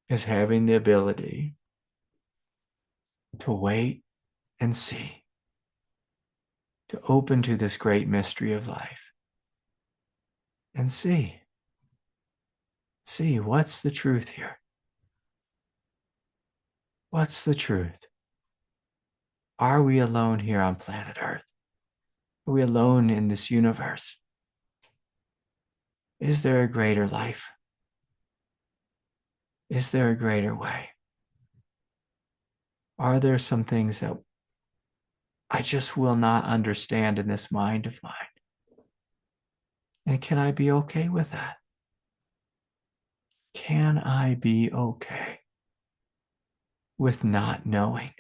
is having the ability to wait and see, to open to this great mystery of life and see what's the truth here. What's the truth? Are we alone here on planet Earth? Are we alone in this universe? Is there a greater life? Is there a greater way? Are there some things that I just will not understand in this mind of mine? And can I be okay with that? Can I be okay with not knowing?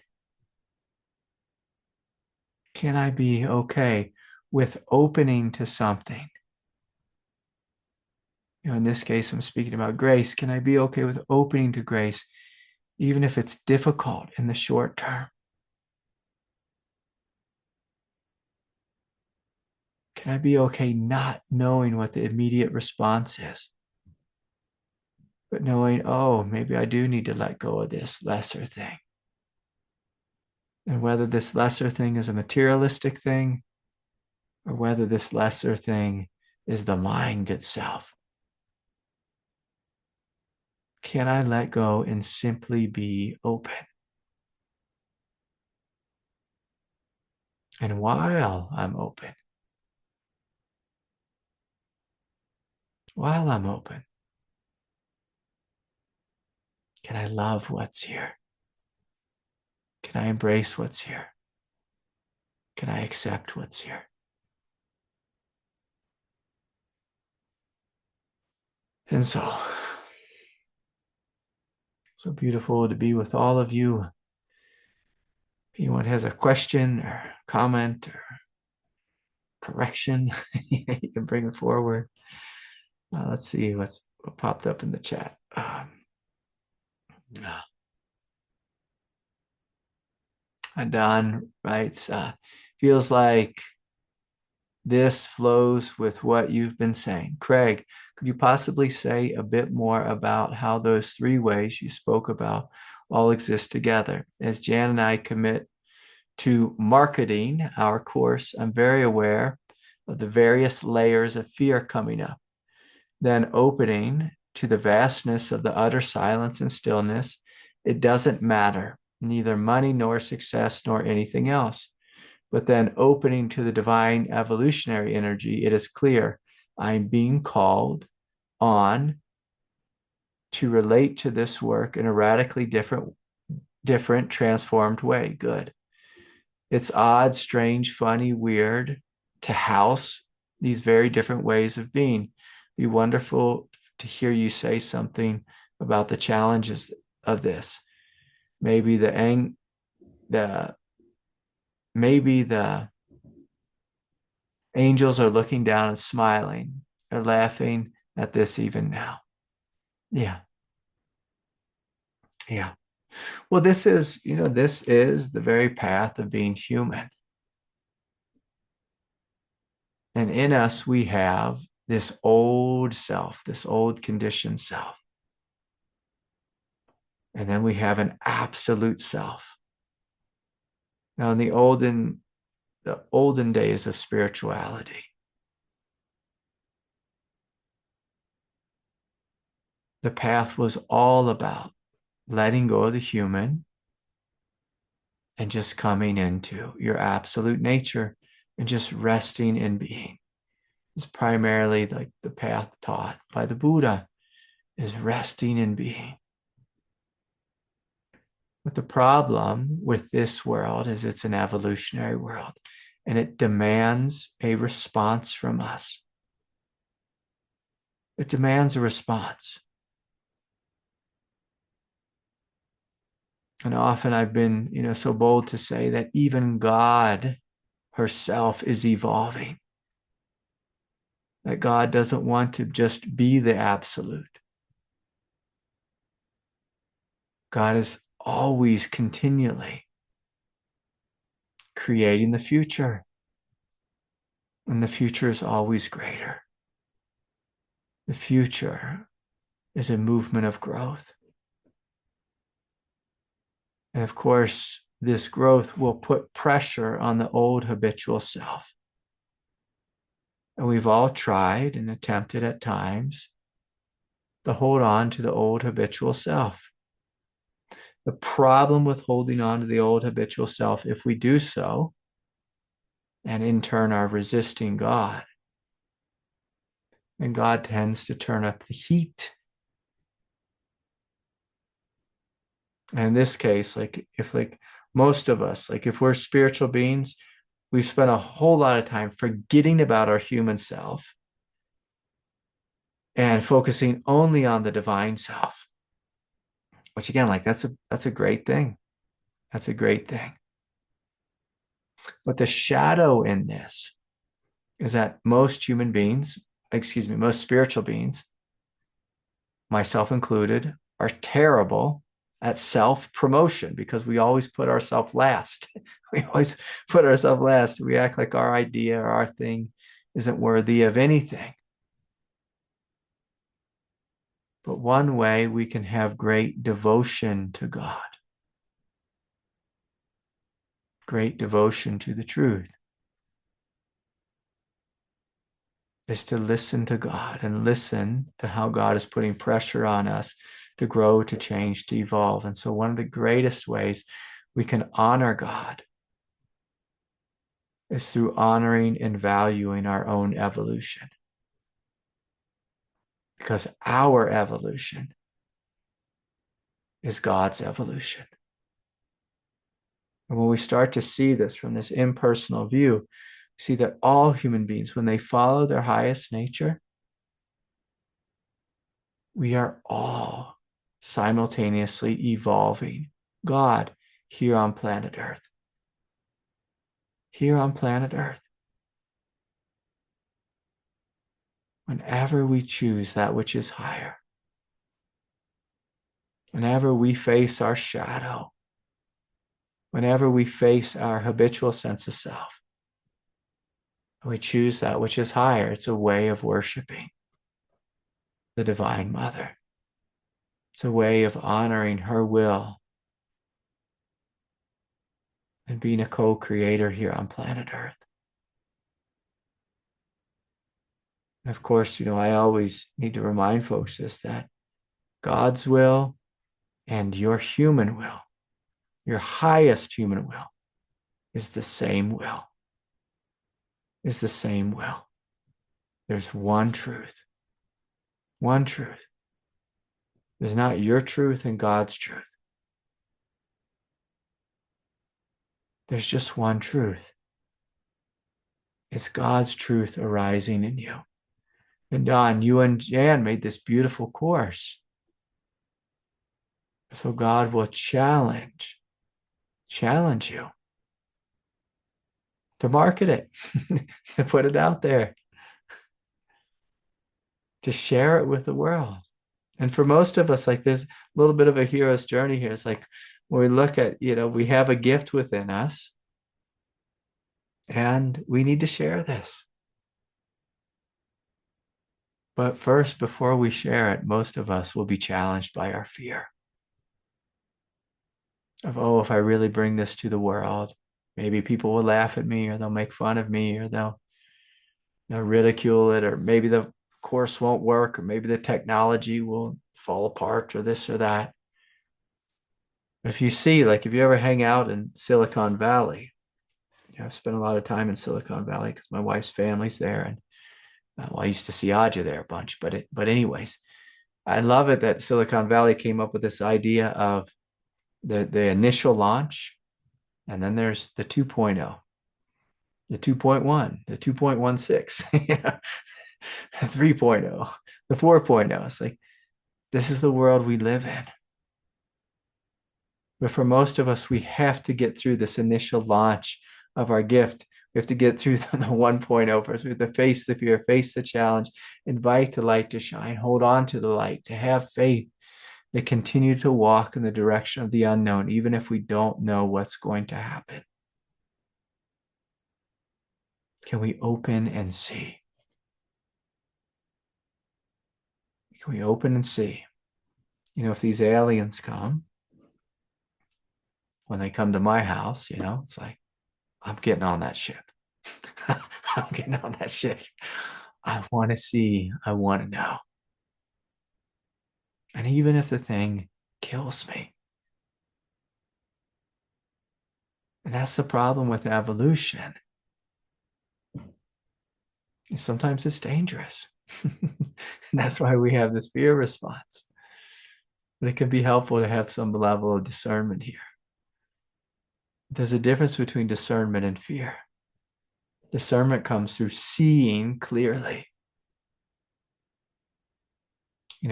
Can I be okay with opening to something? In this case, I'm speaking about grace. Can I be okay with opening to grace, even if it's difficult in the short term? Can I be okay not knowing what the immediate response is, but knowing, oh, maybe I do need to let go of this lesser thing? And whether this lesser thing is a materialistic thing, or whether this lesser thing is the mind itself. Can I let go and simply be open? And while I'm open, can I love what's here? Can I embrace what's here? Can I accept what's here? And so beautiful to be with all of you. If anyone has a question or comment or correction, you can bring it forward. Let's see what popped up in the chat. Don writes, feels like this flows with what you've been saying. Craig, could you possibly say a bit more about how those three ways you spoke about all exist together? As Jan and I commit to marketing our course, I'm very aware of the various layers of fear coming up. Then opening to the vastness of the utter silence and stillness, it doesn't matter, neither money nor success nor anything else. But then opening to the divine evolutionary energy, it is clear I'm being called on to relate to this work in a radically different, transformed way. Good. It's odd, strange, funny, weird to house these very different ways of being. Be wonderful to hear you say something about the challenges of this. Maybe maybe the angels are looking down and smiling or laughing at this even now. Yeah. Yeah. Well, this is the very path of being human. And in us, we have this old self, this old conditioned self. And then we have an absolute self. Now, in the olden days of spirituality, the path was all about letting go of the human and just coming into your absolute nature and just resting in being. It's primarily like the path taught by the Buddha, is resting in being. But the problem with this world is it's an evolutionary world and it demands a response from us. It demands a response. And often I've been, so bold to say that even God herself is evolving. That God doesn't want to just be the absolute. God is always continually creating the future. And the future is always greater. The future is a movement of growth. And of course, this growth will put pressure on the old habitual self. And we've all tried and attempted at times to hold on to the old habitual self. The problem with holding on to the old habitual self, if we do so, and in turn are resisting God, then God tends to turn up the heat. And in this case, if most of us, if we're spiritual beings, we've spent a whole lot of time forgetting about our human self and focusing only on the divine self, which again, that's a great thing. That's a great thing. But the shadow in this is that most spiritual beings, myself included, are terrible at self-promotion because we always put ourselves last. We always put ourselves last. We act like our idea or our thing isn't worthy of anything. But one way we can have great devotion to God, great devotion to the truth, is to listen to God and listen to how God is putting pressure on us to grow, to change, to evolve. And so one of the greatest ways we can honor God is through honoring and valuing our own evolution. Because our evolution is God's evolution. And when we start to see this from this impersonal view, we see that all human beings, when they follow their highest nature, we are all simultaneously evolving God here on planet Earth. Here on planet Earth. Whenever we choose that which is higher, whenever we face our shadow, whenever we face our habitual sense of self, we choose that which is higher. It's a way of worshiping the Divine Mother. It's a way of honoring her will and being a co-creator here on planet Earth. And of course, I always need to remind folks this, that God's will and your human will, your highest human will, is the same will, is the same will. There's one truth, one truth. There's not your truth and God's truth. There's just one truth. It's God's truth arising in you. And Don, you and Jan made this beautiful course. So God will challenge you to market it, to put it out there, to share it with the world. And for most of us, like, there's a little bit of a hero's journey here. It's like when we look at, we have a gift within us and we need to share this. But first, before we share it, most of us will be challenged by our fear of, oh, if I really bring this to the world, maybe people will laugh at me, or they'll make fun of me, or they'll ridicule it, or maybe the course won't work, or maybe the technology will fall apart, or this or that. But if you see, like, if you ever hang out in Silicon Valley, I've spent a lot of time in Silicon Valley because my wife's family's there, and I used to see Aja there a bunch. But anyways, I love it that Silicon Valley came up with this idea of the initial launch, and then there's the 2.0, the 2.1, the 2.16, the 3.0, the 4.0. It's like, this is the world we live in. But for most of us, we have to get through this initial launch of our gift. We have to get through the 1.0 first. We have to face the fear, face the challenge, invite the light to shine, hold on to the light, to have faith, to continue to walk in the direction of the unknown, even if we don't know what's going to happen. Can we open and see? Can we open and see? If these aliens come, when they come to my house, it's like, I'm getting on that ship. I'm getting on that ship. I want to see. I want to know. And even if the thing kills me, and that's the problem with evolution, sometimes it's dangerous. And that's why we have this fear response. But it can be helpful to have some level of discernment here. There's a difference between discernment and fear. Discernment comes through seeing clearly.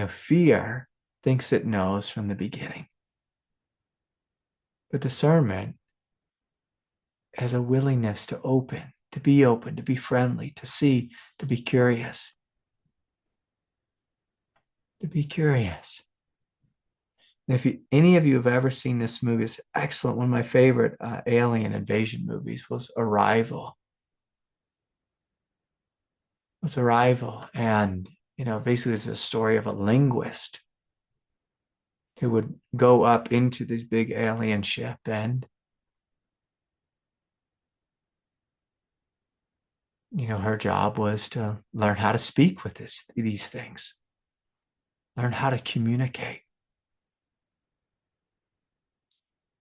Fear thinks it knows from the beginning. But discernment has a willingness to be friendly, to see, to be curious. To be curious. And if any of you have ever seen this movie, it's excellent. One of my favorite alien invasion movies was Arrival. And, basically it's a story of a linguist who would go up into this big alien ship, and, her job was to learn how to speak with these things, learn how to communicate.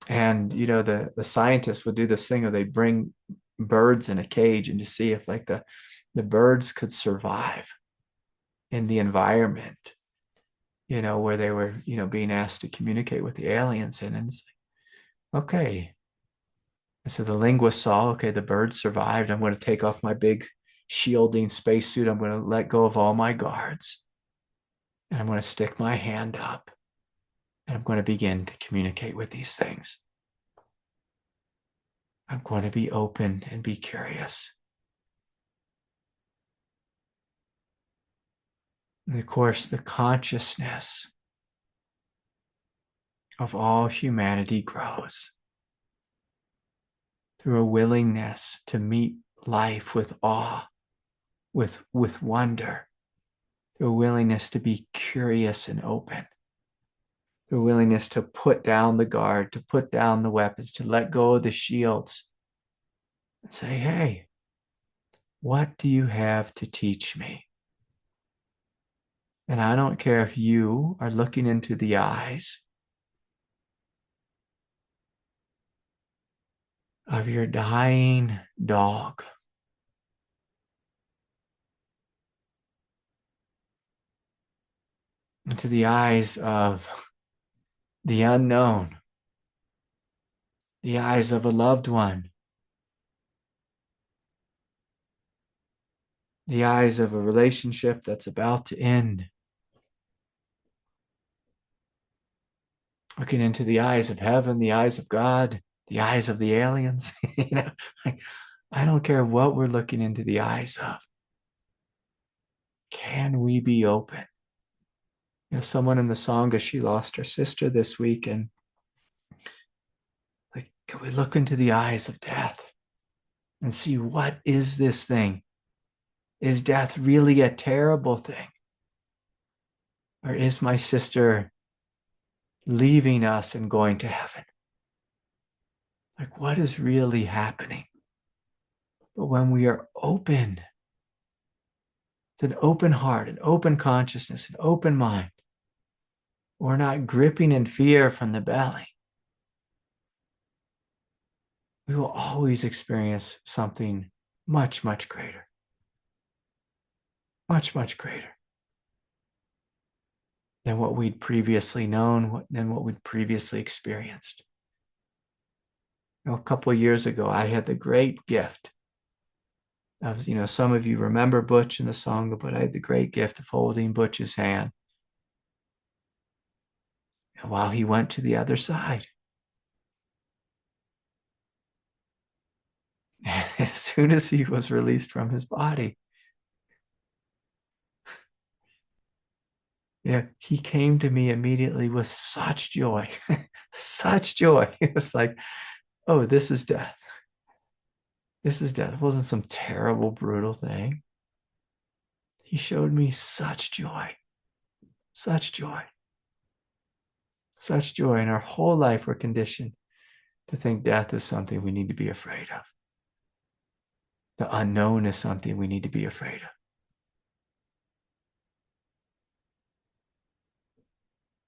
And, the scientists would do this thing where they bring birds in a cage and to see if, like, the birds could survive in the environment, where they were, being asked to communicate with the aliens in. And it's like, okay. And so the linguist saw, okay, the birds survived. I'm going to take off my big shielding spacesuit. I'm going to let go of all my guards. And I'm going to stick my hand up. And I'm going to begin to communicate with these things. I'm going to be open and be curious. And of course, the consciousness of all humanity grows through a willingness to meet life with awe, with wonder, through a willingness to be curious and open. the willingness to put down the guard, to put down the weapons, to let go of the shields and say, hey, what do you have to teach me? And I don't care if you are looking into the eyes of your dying dog. Into the eyes of the unknown, the eyes of a loved one, the eyes of a relationship that's about to end. Looking into the eyes of heaven, the eyes of God, the eyes of the aliens. I don't care what we're looking into the eyes of. Can we be open? Someone in the Sangha, she lost her sister this week, and can we look into the eyes of death and see what is this thing? Is death really a terrible thing? Or is my sister leaving us and going to heaven? What is really happening? But when we are open, with an open heart, an open consciousness, an open mind, we're not gripping in fear from the belly. We will always experience something much, much greater. Much, much greater than what we'd previously known, than what we'd previously experienced. A couple of years ago, I had the great gift of, some of you remember Butch in the Sangha, but I had the great gift of holding Butch's hand. And while he went to the other side, and as soon as he was released from his body, he came to me immediately with such joy, such joy. It was like, oh, this is death. This is death. It wasn't some terrible, brutal thing. He showed me such joy, such joy, such joy. In our whole life, we're conditioned to think death is something we need to be afraid of. The unknown is something we need to be afraid of.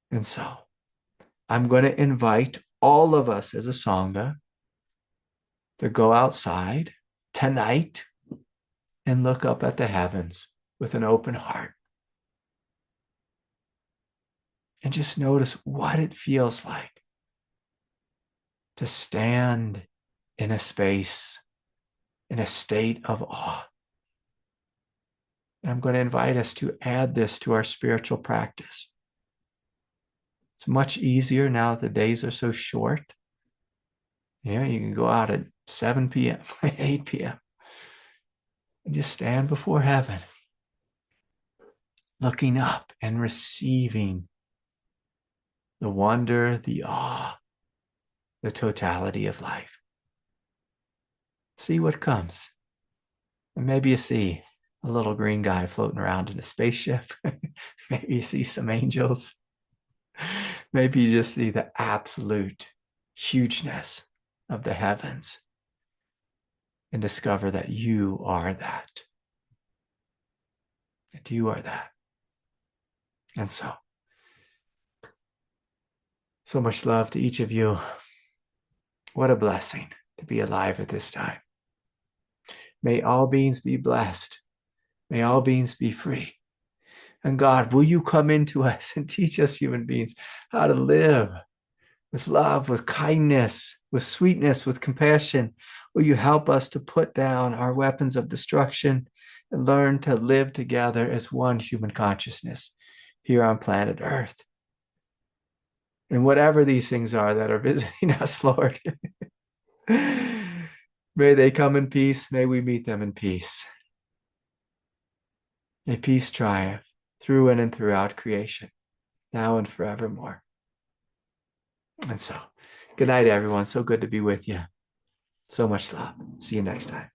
And so I'm going to invite all of us as a Sangha to go outside tonight and look up at the heavens with an open heart. And just notice what it feels like to stand in a space, in a state of awe. And I'm going to invite us to add this to our spiritual practice. It's much easier now that the days are so short. You can go out at 7 p.m., 8 p.m. and just stand before heaven, looking up and receiving the wonder, the awe, the totality of life. See what comes. And maybe you see a little green guy floating around in a spaceship. Maybe you see some angels. Maybe you just see the absolute hugeness of the heavens and discover that you are that. That you are that. And so much love to each of you. What a blessing to be alive at this time. May all beings be blessed. May all beings be free. And God, will you come into us and teach us human beings how to live with love, with kindness, with sweetness, with compassion? Will you help us to put down our weapons of destruction and learn to live together as one human consciousness here on planet Earth? And whatever these things are that are visiting us, Lord, may they come in peace. May we meet them in peace. May peace triumph through and throughout creation, now and forevermore. And so, good night, everyone. So good to be with you. So much love. See you next time.